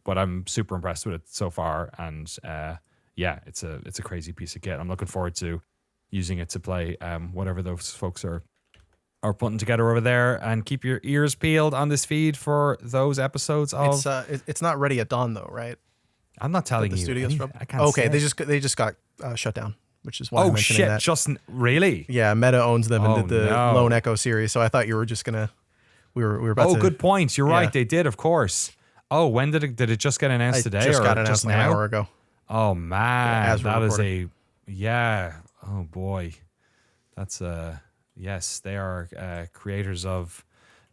But I'm super impressed with it so far, and it's a crazy piece of kit. I'm looking forward to using it to play whatever those folks are putting together over there, and keep your ears peeled on this feed for those episodes of. It's not ready at dawn though, right? I'm not telling you. Studios from. I can't. Okay, say. they just got shut down, which is why I'm mentioning that. Just really? Yeah, Meta owns them and did the Lone Echo series. So I thought you were just gonna. We were about to. Oh, good point. You're right. They did, of course. Oh, when did it just get announced today? Just or got announced an hour ago. Oh man, that is recording. Oh boy, that's yes. They are creators of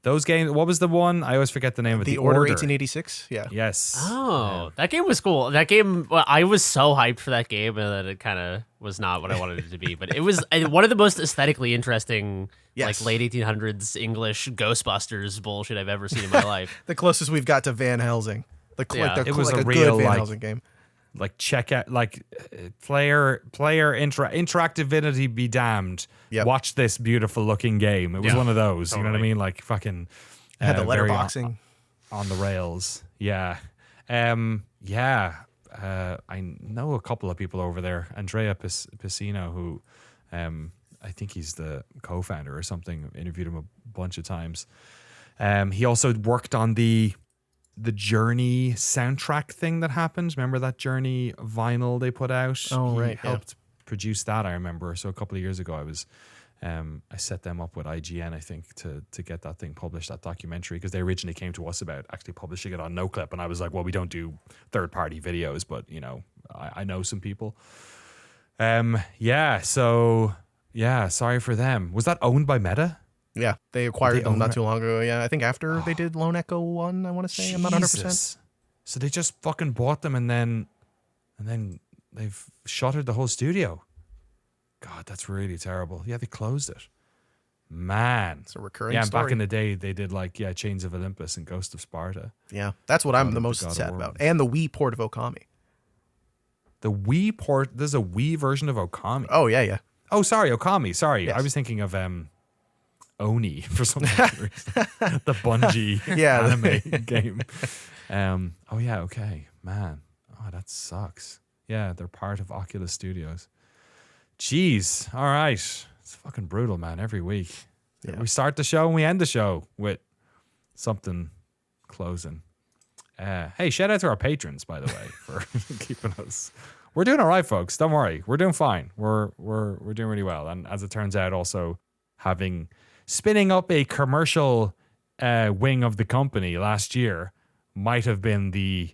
those games. What was the one? I always forget the name of it. The Order 1886. Yeah. Yes. Oh, that game was cool. That game, I was so hyped for that game, and then it kind of was not what I wanted it to be. But it was one of the most aesthetically interesting, like late 1800s English Ghostbusters bullshit I've ever seen in my life. The closest we've got to Van Helsing. It was like a real good Van Helsing game. Like check out, like player interactivity be damned. Yep. Watch this beautiful looking game. It was one of those. Totally. You know what I mean? Like fucking. It had the very letterboxing on the rails. Yeah. I know a couple of people over there. Andrea Piscino, who I think he's the co-founder or something. Interviewed him a bunch of times. He also worked on the Journey soundtrack thing that happened. Remember that Journey vinyl they put out? Oh, right. He helped produce that, I remember. So a couple of years ago, I set them up with IGN, I think, to get that thing published, that documentary, because they originally came to us about actually publishing it on Noclip, and I was like, well, we don't do third-party videos, but, you know, I know some people. Sorry for them. Was that owned by Meta? Yeah, they acquired them not too long ago. Yeah, I think after they did Lone Echo 1, I want to say. I'm not 100%. So they just fucking bought them and then they've shuttered the whole studio. God, that's really terrible. Yeah, they closed it. Man. It's a recurring story. story. Back in the day, they did Chains of Olympus and Ghost of Sparta. Yeah, that's what I'm the most sad about. And the Wii port of Okami. The Wii port, there's a Wii version of Okami. Oh, yeah. Oh, sorry, Okami. Sorry. Yes. I was thinking of Oni for some reason. The Bungie anime game. Okay. Man. Oh, that sucks. Yeah, they're part of Oculus Studios. Jeez. All right. It's fucking brutal, man, every week. Yeah. We start the show and we end the show with something closing. Hey, shout out to our patrons, by the way, for keeping us. We're doing all right, folks. Don't worry. We're doing fine. We're doing really well. And as it turns out, also spinning up a commercial wing of the company last year might have been the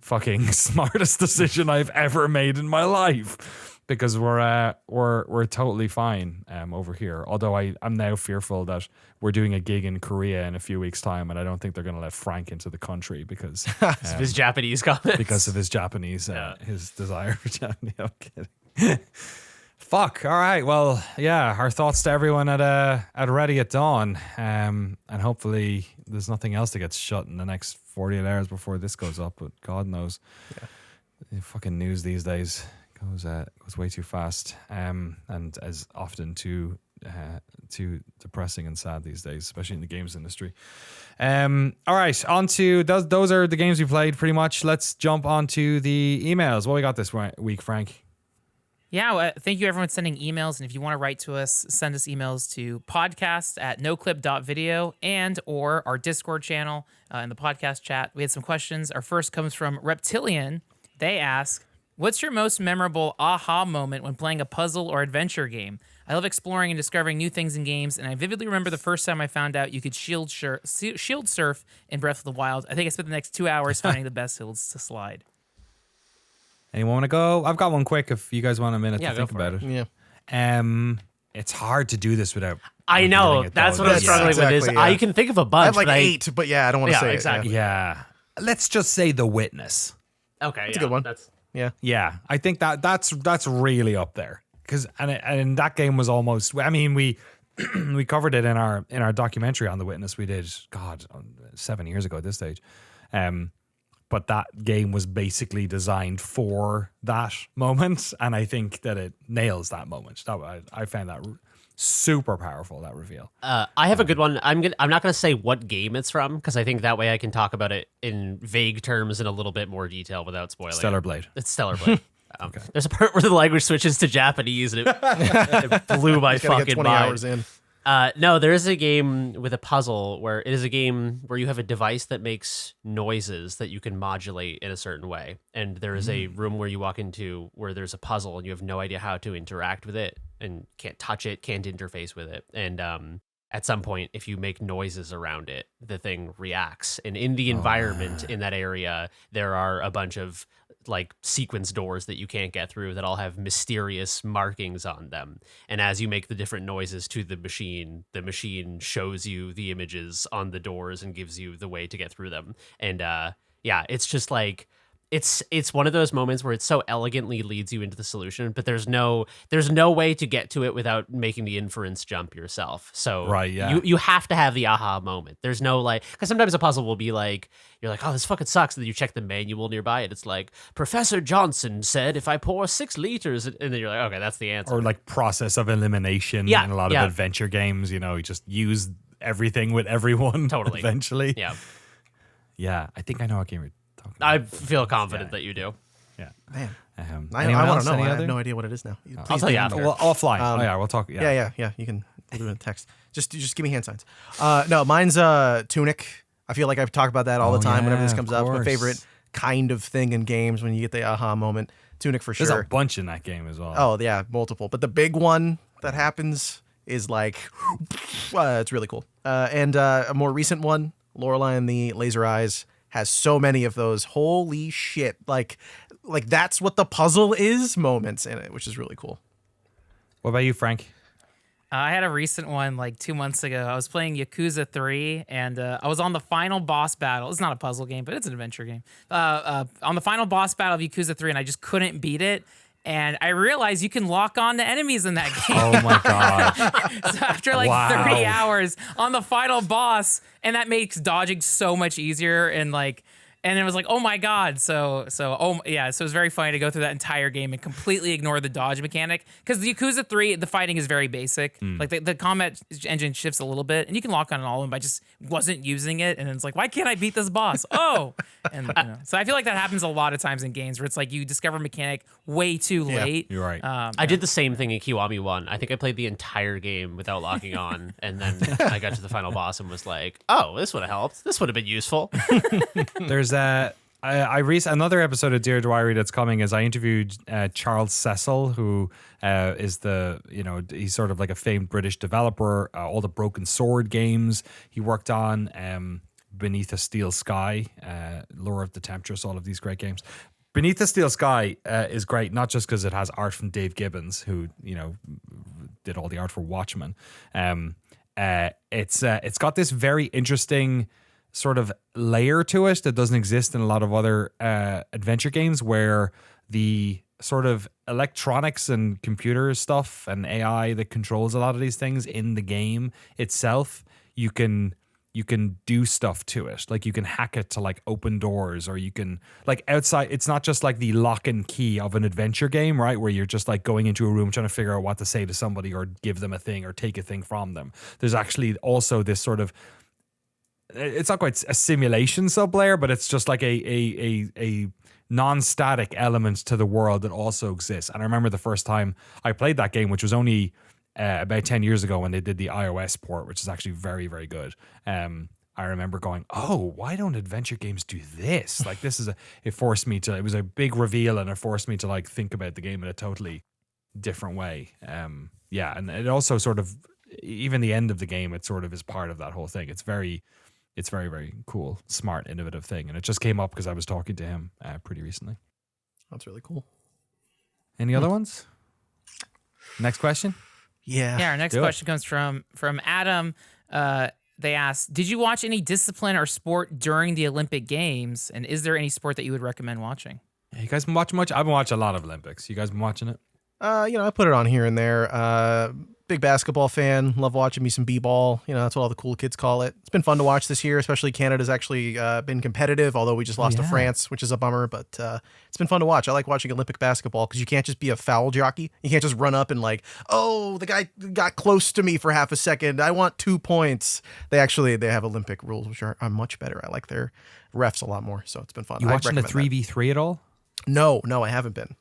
fucking smartest decision I've ever made in my life, because we're totally fine over here. Although I'm now fearful that we're doing a gig in Korea in a few weeks' time, and I don't think they're going to let Frank into the country because of his Japanese comments. Because of his Japanese, his desire for Japanese. I'm kidding. Fuck. All right. Well, yeah. Our thoughts to everyone at Ready at Dawn, and hopefully there's nothing else that gets shut in the next 48 hours before this goes up. But God knows, the fucking news these days goes way too fast, and as often too depressing and sad these days, especially in the games industry. All right, on to those are the games we played pretty much. Let's jump onto the emails. What we got this week, Frank? Yeah, thank you everyone sending emails, and if you want to write to us, send us emails to podcast@noclip.video and or our Discord channel in the podcast chat. We had some questions. Our first comes from Reptilian. They ask, what's your most memorable aha moment when playing a puzzle or adventure game? I love exploring and discovering new things in games, and I vividly remember the first time I found out you could shield surf in Breath of the Wild. I think I spent the next 2 hours finding the best hills to slide. Anyone want to go? I've got one quick if you guys want a minute to think about it. Yeah. It's hard to do this without. I know. That's what I'm struggling with. Is I can think of a bunch. I have like 8, but I don't want to say exactly. it. Yeah. Let's just say The Witness. Okay. That's a good one. Yeah. I think that's really up there because and that game was almost. I mean, we covered it in our documentary on The Witness. We did 7 years ago at this stage. but that game was basically designed for that moment, and I think that it nails that moment. I found that super powerful, that reveal. I have a good one. I'm not going to say what game it's from, because I think that way I can talk about it in vague terms in a little bit more detail without spoiling. Stellar Blade. It's Stellar Blade. Okay. There's a part where the language switches to Japanese, and it blew my fucking get 20 mind. hours in. No, there is a game with a puzzle where it is a game where you have a device that makes noises that you can modulate in a certain way. And there is a room where you walk into where there's a puzzle and you have no idea how to interact with it and can't touch it, can't interface with it. And at some point, if you make noises around it, the thing reacts. And in the environment in that area, there are a bunch of like sequence doors that you can't get through that all have mysterious markings on them. And as you make the different noises to the machine shows you the images on the doors and gives you the way to get through them. And yeah, it's just like it's one of those moments where it so elegantly leads you into the solution, but there's no way to get to it without making the inference jump yourself. So right, yeah. you have to have the aha moment. There's no like, because sometimes a puzzle will be like, you're like, oh, this fucking sucks. And then you check the manual nearby and it's like, Professor Johnson said if I pour 6 liters, and then you're like, okay, that's the answer. Or like process of elimination in a lot of adventure games, you just use everything with everyone totally eventually. Yeah, I think I know what game we're talking about. I feel confident that you do. Yeah. Man. I want to know. I have no idea what it is now. I'll tell you after. Well, offline. We'll talk. Yeah. You can do it in text. Just give me hand signs. No, mine's Tunic. I feel like I've talked about that all the time whenever this comes up. My favorite kind of thing in games when you get the aha moment. Tunic for sure. There's a bunch in that game as well. Oh, yeah, multiple. But the big one that happens is like, it's really cool. And a more recent one, Lorelei and the Laser Eyes, has so many of those holy shit, like that's what the puzzle is moments in it, which is really cool. What about you, Frank? I had a recent one like 2 months ago. I was playing Yakuza 3, and I was on the final boss battle. It's not a puzzle game, but it's an adventure game. On the final boss battle of Yakuza 3, and I just couldn't beat it. And I realized you can lock on to enemies in that game. Oh my god! So after like 30 hours on the final boss, and that makes dodging so much easier. And it was like, oh my god! So it was very funny to go through that entire game and completely ignore the dodge mechanic, because the Yakuza 3, the fighting is very basic. Like the combat engine shifts a little bit, and you can lock on all of them. But I just wasn't using it, and it's like, why can't I beat this boss? And so I feel like that happens a lot of times in games where it's like you discover a mechanic way too late. You're right. I did the same thing in Kiwami 1. I think I played the entire game without locking on, and then I got to the final boss and was like, oh, this would have helped. This would have been useful. There's another episode of Dear Diary that's coming is I interviewed Charles Cecil, who is he's sort of like a famed British developer. All the Broken Sword games he worked on, Beneath a Steel Sky, Lure of the Temptress, all of these great games. Beneath the Steel Sky is great, not just because it has art from Dave Gibbons, who did all the art for Watchmen. It's got this very interesting sort of layer to it that doesn't exist in a lot of other adventure games, where the sort of electronics and computer stuff and AI that controls a lot of these things in the game itself, you can do stuff to it. Like you can hack it to like open doors, or you can like outside. It's not just like the lock and key of an adventure game, right? Where you're just like going into a room trying to figure out what to say to somebody or give them a thing or take a thing from them. There's actually also this sort of, it's not quite a simulation sub-layer, but it's just like a non-static element to the world that also exists. And I remember the first time I played that game, which was only about 10 years ago when they did the iOS port, which is actually very, very good. I remember going, oh, why don't adventure games do this? Like it was a big reveal, and it forced me to like think about the game in a totally different way. And it also sort of, even the end of the game, it sort of is part of that whole thing. It's very, very cool, smart, innovative thing. And it just came up because I was talking to him pretty recently. That's really cool. Any other ones? Next question? Yeah, our next question comes from Adam. They asked, did you watch any discipline or sport during the Olympic Games? And is there any sport that you would recommend watching? Yeah, you guys been watching much? I've been watching a lot of Olympics. You guys been watching it? I put it on here and there. big basketball fan. Love watching me some b-ball. That's what all the cool kids call it. It's been fun to watch this year, especially Canada's actually been competitive, although we just lost to France, which is a bummer, but it's been fun to watch. I like watching Olympic basketball because you can't just be a foul jockey. You can't just run up and the guy got close to me for half a second. I want 2 points. They have Olympic rules, which are much better. I like their refs a lot more, so it's been fun. You watching the 3v3 at all? No, I haven't been.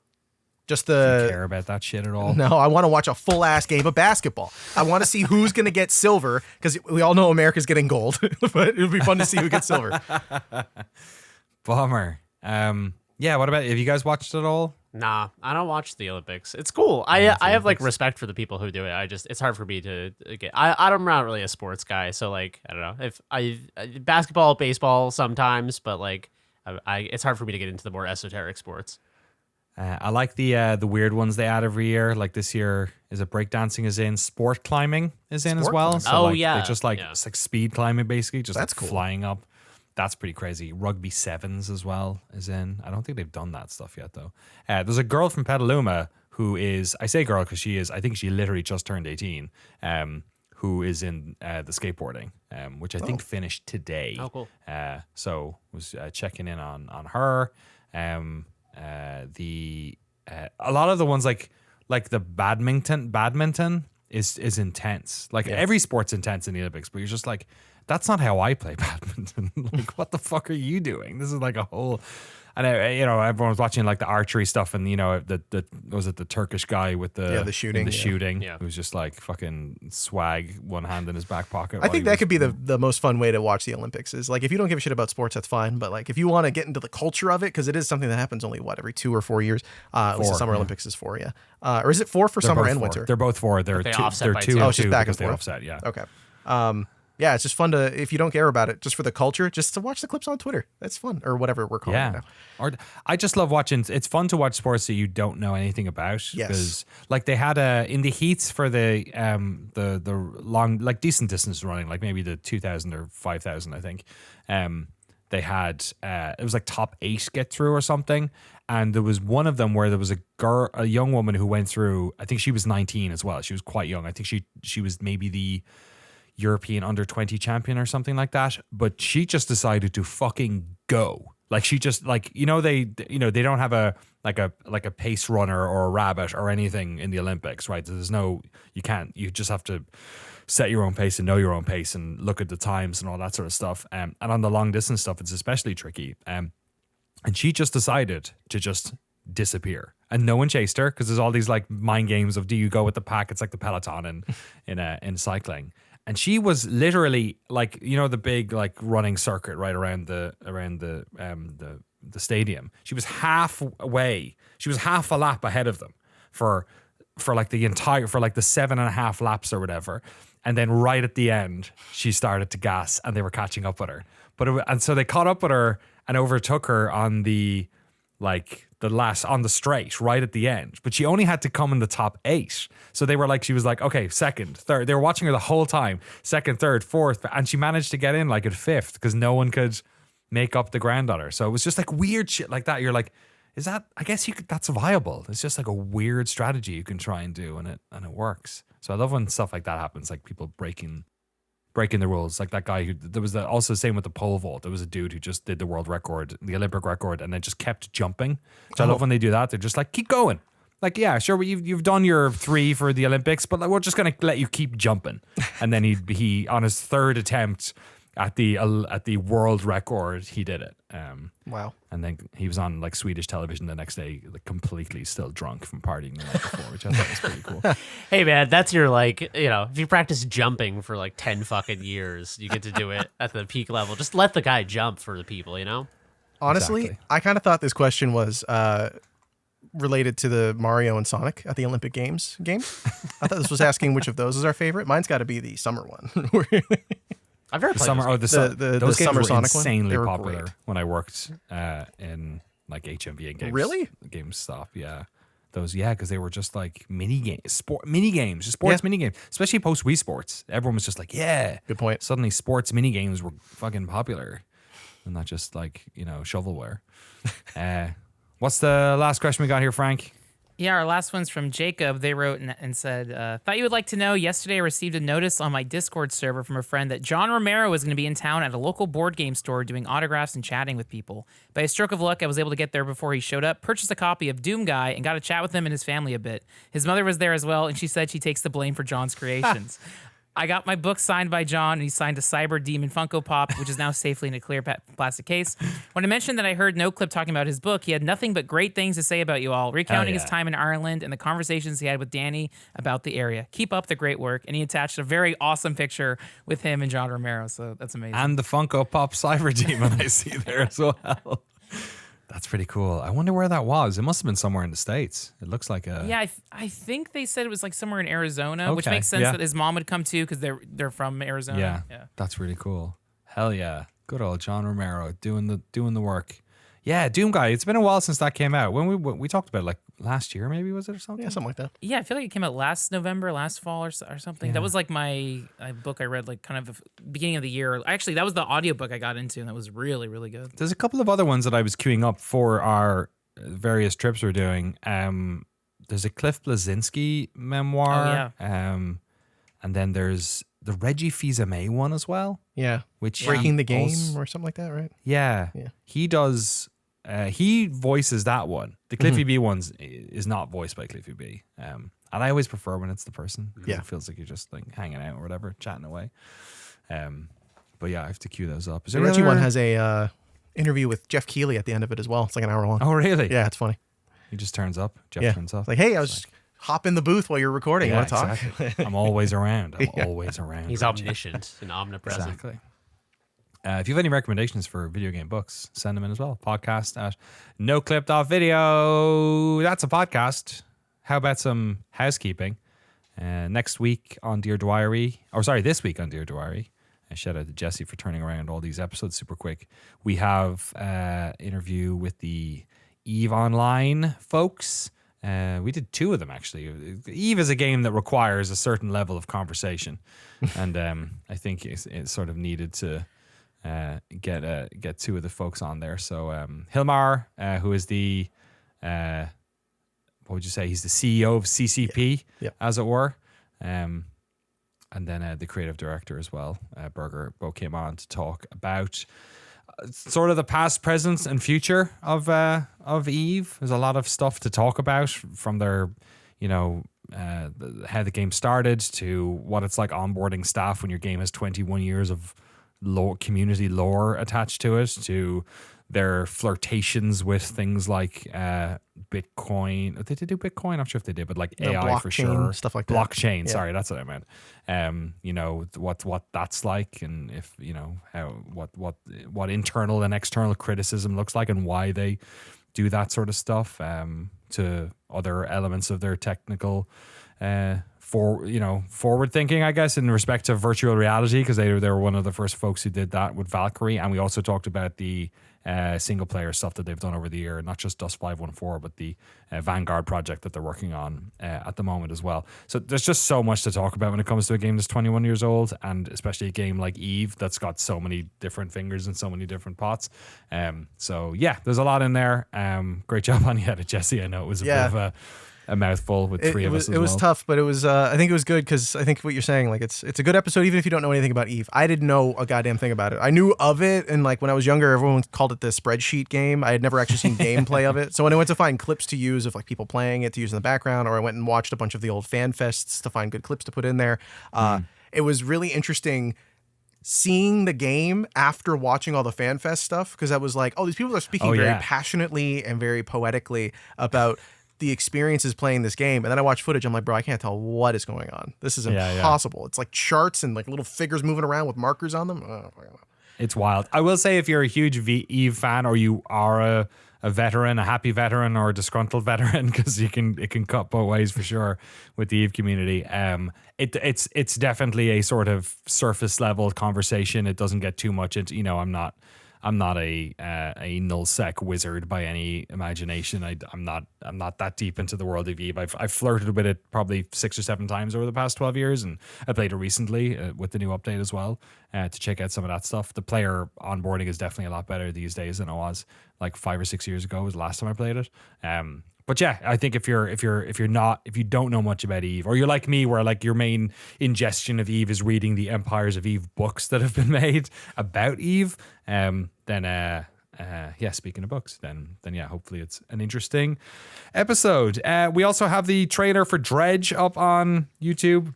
Just Do you care about that shit at all? No, I want to watch a full ass game of basketball. I want to see who's going to get silver because we all know America's getting gold, but it would be fun to see who gets silver. Bummer. Yeah. What about? Have you guys watched it all? Nah, I don't watch the Olympics. It's cool. I have respect for the people who do it. It's hard for me to get. I'm not really a sports guy, so I don't know if basketball, baseball sometimes, but it's hard for me to get into the more esoteric sports. I like the weird ones they add every year. Like this year, is it breakdancing is in, sport climbing is in as well. So it's just it's like speed climbing basically, just that's cool. Flying up. That's pretty crazy. Rugby sevens as well is in. I don't think they've done that stuff yet though. There's a girl from Petaluma who is, I say girl because I think she literally just turned 18. Who is in the skateboarding, which I think finished today. Oh, cool. So was checking in on her. A lot of the ones like the badminton is intense. Every sport's intense in the Olympics, but you're just like, that's not how I play badminton. What the fuck are you doing? This is like a whole. And everyone was watching the archery stuff, and was it the Turkish guy with the shooting, It was just like fucking swag, one hand in his back pocket. I think that could be the most fun way to watch the Olympics is if you don't give a shit about sports, that's fine. But if you want to get into the culture of it, because it is something that happens only every 2 or 4 years. At least the Summer Olympics is 4, yeah. Or is it 4 for summer and winter? They're both 4. They're they two. Offset They're by 2 2. and 2 just back and because they forth. offset. Yeah. Okay. Yeah, it's just fun to, if you don't care about it, just for the culture, just to watch the clips on Twitter. That's fun, or whatever we're calling it now. Or I just love watching. It's fun to watch sports that you don't know anything about. Yes. Because they had in the heats for the long decent distance running, maybe the 2,000 or 5,000, I think. They had it was top 8 get through or something, and there was one of them where there was a young woman who went through. I think she was 19 as well. She was quite young. I think she was maybe the European under 20 champion or something like that, but she just decided to fucking go. She just they don't have a pace runner or a rabbit or anything in the Olympics, right? There's you just have to set your own pace and know your own pace and look at the times and all that sort of stuff. And on the long distance stuff, it's especially tricky. And she just decided to just disappear, and no one chased her because there's all these mind games of, do you go with the pack? It's like the peloton in cycling. And she was literally the big running circuit right around the stadium. She was halfway. She was half a lap ahead of them for the 7.5 laps or whatever. And then right at the end, she started to gas, and they were catching up with her. And so they caught up with her and overtook her on the on the straight right at the end, but she only had to come in the top 8. So they were she was okay, second, third. They were watching her the whole time, second, third, fourth, and she managed to get in at 5th because no one could make up the ground on her. So it was just weird shit like that. You're is that? I guess that's viable. It's just a weird strategy you can try and do, and it works. So I love when stuff like that happens, people breaking the rules, that guy who there was also the same with the pole vault. There was a dude who just did the world record, the Olympic record, and then just kept jumping. So I love when they do that. They're just keep going. Yeah, sure, you've done your 3 for the Olympics, but we're just gonna let you keep jumping. And then he on his 3rd attempt at the world record, he did it. Wow. And then he was on Swedish television the next day, completely still drunk from partying the night before, which I thought was pretty cool. Hey man, that's your if you practice jumping for 10 fucking years, you get to do it at the peak level. Just let the guy jump for the people, Honestly, exactly. I kind of thought this question was related to the Mario and Sonic at the Olympic Games game. I thought this was asking which of those is our favorite. Mine's got to be the summer one. I've never played summer. Those games summer were Sonic insanely one. popular Great. when I worked in HMV and games. Really? GameStop, yeah. Those, because they were just mini games, sports mini games, especially post Wii Sports. Everyone was just good point. Suddenly, sports mini games were fucking popular, and not just shovelware. What's the last question we got here, Frank? Yeah, our last one's from Jacob. They wrote and said, thought you would like to know, yesterday I received a notice on my Discord server from a friend that John Romero was going to be in town at a local board game store doing autographs and chatting with people. By a stroke of luck, I was able to get there before he showed up, purchased a copy of Doom Guy, and got to chat with him and his family a bit. His mother was there as well, and she said she takes the blame for John's creations. I got my book signed by John, and he signed a Cyber Demon Funko Pop, which is now safely in a clear plastic case. When I mentioned that I heard Noclip talking about his book, he had nothing but great things to say about you all, recounting his time in Ireland and the conversations he had with Danny about the area. Keep up the great work. And he attached a very awesome picture with him and John Romero, so that's amazing. And the Funko Pop Cyber Demon I see there as well. That's pretty cool. I wonder where that was. It must have been somewhere in the States. It looks like a... Yeah, I think they said it was like somewhere in Arizona, which makes sense that his mom would come too because they're from Arizona. Yeah, that's really cool. Hell yeah. Good old John Romero doing the work. Yeah, Doom Guy. It's been a while since that came out. When we talked about it, like last year, maybe, was it, or something? Yeah, something like that. Yeah, I feel like it came out last November, last fall, or something. Yeah. That was like my book I read like kind of beginning of the year. Actually, that was the audiobook I got into, and that was really, really good. There's a couple of other ones that I was queuing up for our various trips we're doing. There's a Cliff Bleszinski memoir. Oh, yeah. And then there's the Reggie Fils-Aimé one as well. Yeah. Which Breaking the Game or something like that, right? Yeah. He does... he voices that one. The Cliffy B ones is not voiced by Cliffy B. And I always prefer when it's the person. Yeah. It feels like you're just like hanging out or whatever, chatting away. But yeah, I have to queue those up. Is The there Reggie other- one has a interview with Jeff Keighley at the end of it as well. It's like an hour long. Oh, really? Yeah, it's funny. He just turns up. Jeff turns up. It's like, hey, I was hop in the booth while you're recording. You want to talk? Exactly. I'm always around. I'm always around. He's omniscient and omnipresent. Exactly. If you have any recommendations for video game books, send them in as well. Podcast at noclip.video. That's a podcast. How about some housekeeping? Next week on Dear Dwyery, this week on Dear Dwyery, shout out to Jesse for turning around all these episodes super quick. We have interview with the EVE Online folks. We did 2 of them, actually. EVE is a game that requires a certain level of conversation. And I think it's sort of needed to get 2 of the folks on there. So Hilmar, who is the what would you say? He's the CEO of CCP, as it were. And then the creative director as well, Berger, both came on to talk about sort of the past, present, and future of EVE. There's a lot of stuff to talk about, from their, how the game started to what it's like onboarding staff when your game has 21 years of community lore attached to it, to their flirtations with things like Bitcoin. Did they do Bitcoin? I'm not sure if they did, but like AI for sure. Stuff like that. Blockchain, Yeah. sorry, that's what I meant. What that's like, and if how what internal and external criticism looks like, and why they do that sort of stuff, to other elements of their technical forward thinking, I guess, in respect to virtual reality, because they were one of the first folks who did that with Valkyrie. And we also talked about the single player stuff that they've done over the year, not just Dust 514, but the Vanguard project that they're working on at the moment as well. So there's just so much to talk about when it comes to a game that's 21 years old, and especially a game like EVE that's got so many different fingers and so many different pots. So yeah, there's a lot in there. Great job on you, Jesse. I know it was a bit of a mouthful with 3 of us as well. It was tough, but it was. I think it was good, because I think what you're saying, like, it's a good episode even if you don't know anything about EVE. I didn't know a goddamn thing about it. I knew of it, and like when I was younger, everyone called it the spreadsheet game. I had never actually seen gameplay of it. So when I went to find clips to use of like people playing it to use in the background, or I went and watched a bunch of the old fan fests to find good clips to put in there, it was really interesting seeing the game after watching all the fan fest stuff, because I was like, oh, these people are speaking very passionately and very poetically about the experiences playing this game. And then I watch footage, I'm like, bro, I can't tell what is going on. This is impossible. It's like charts and like little figures moving around with markers on them. It's wild. I will say, if you're a huge EVE fan, or you are a veteran, a happy veteran, or a disgruntled veteran, because it can cut both ways for sure with the EVE community. It's definitely a sort of surface level conversation. It doesn't get too much into, I'm not a nullsec wizard by any imagination. I'm not that deep into the world of EVE. I've flirted with it probably 6 or 7 times over the past 12 years, and I played it recently with the new update as well, to check out some of that stuff. The player onboarding is definitely a lot better these days than it was like 5 or 6 years ago was the last time I played it. But yeah, I think if you don't know much about Eve, or you're like me, where like your main ingestion of Eve is reading the Empires of Eve books that have been made about Eve, then speaking of books, then yeah, hopefully it's an interesting episode. We also have the trailer for Dredge up on YouTube.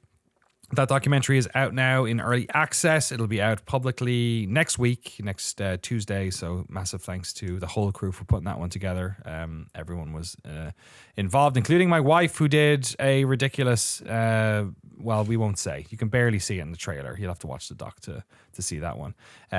That documentary is out now in early access. It'll be out publicly next week, next Tuesday. So massive thanks to the whole crew for putting that one together. Everyone was involved, including my wife, who did a ridiculous, well, we won't say. You can barely see it in the trailer. You'll have to watch the doc to see that one.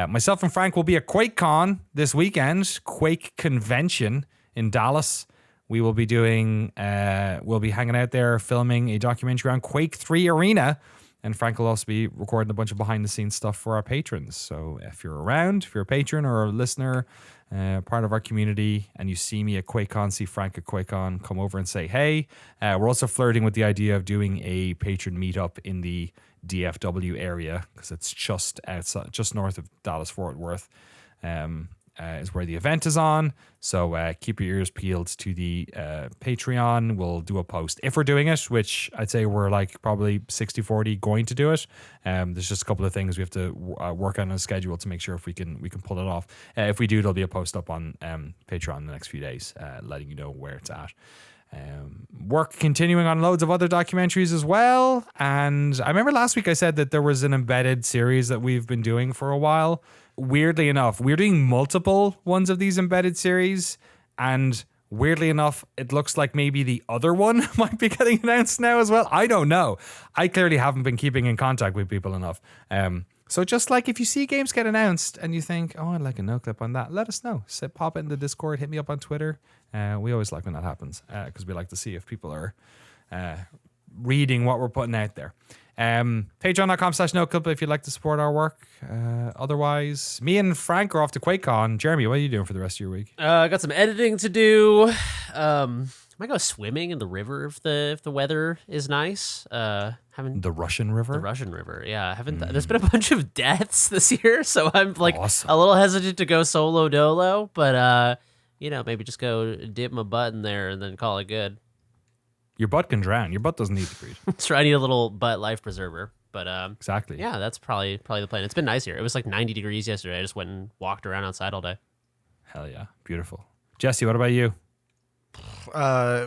Myself and Frank will be at QuakeCon this weekend, Quake Convention in Dallas. We will be doing, we'll be hanging out there filming a documentary on Quake 3 Arena. And Frank will also be recording a bunch of behind the scenes stuff for our patrons. So if you're around, if you're a patron or a listener, part of our community, and you see me at QuakeCon, see Frank at QuakeCon, come over and say hey. We're also flirting with the idea of doing a patron meetup in the DFW area, because it's just outside, just north of Dallas Fort Worth. Is where the event is on. So keep your ears peeled to the Patreon. We'll do a post if we're doing it, which I'd say we're like probably 60-40 going to do it. There's just a couple of things we have to work on a schedule to make sure if we can pull it off. If we do, there'll be a post up on Patreon in the next few days, letting you know where it's at. Work continuing on loads of other documentaries as well. And I remember last week I said that there was an embedded series that we've been doing for a while. Weirdly enough, we're doing multiple ones of these embedded series, and weirdly enough, it looks like maybe the other one might be getting announced now as well. I don't know. I clearly haven't been keeping in contact with people enough. So just like if you see games get announced and you think, oh, I'd like a Noclip on that, let us know. Pop it in the Discord, hit me up on Twitter. We always like when that happens, because we like to see if people are reading what we're putting out there. Patreon.com/Noclip if you'd like to support our work. Otherwise, me and Frank are off to QuakeCon. Jeremy, what are you doing for the rest of your week? I got some editing to do. Might go swimming in the river if the weather is nice. The Russian River? The Russian River, yeah. There's been a bunch of deaths this year, so I'm like awesome. A little hesitant to go solo dolo, but maybe just go dip my butt in there and then call it good. Your butt can drown. Your butt doesn't need to breathe. So I need a little butt life preserver. But exactly. Yeah, that's probably the plan. It's been nice here. It was like 90 degrees yesterday. I just went and walked around outside all day. Hell yeah. Beautiful. Jesse, what about you?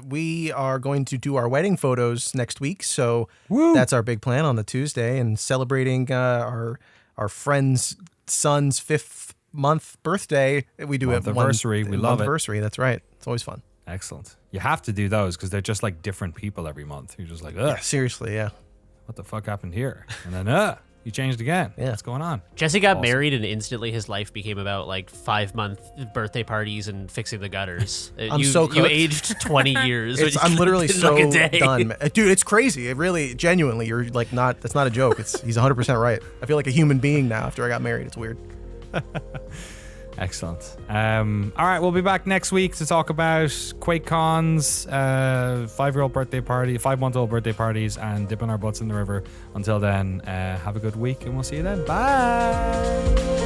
We are going to do our wedding photos next week. So Woo! That's our big plan on the Tuesday, and celebrating our friend's son's 5th month birthday. We do it anniversary. We love it. Anniversary. That's right. It's always fun. Excellent. You have to do those because they're just like different people every month. You're just like, ugh. Yeah, seriously, yeah. What the fuck happened here? And then, you changed again. Yeah. What's going on? Jesse got married and instantly his life became about like 5-month birthday parties and fixing the gutters. You aged 20 years. I'm literally so like done. Dude, it's crazy. It really, genuinely, you're like that's not a joke. He's 100% right. I feel like a human being now after I got married. It's weird. Excellent. All right, we'll be back next week to talk about QuakeCon's 5-year-old birthday party, 5-month-old birthday parties, and dipping our butts in the river. Until then, have a good week, and we'll see you then. Bye.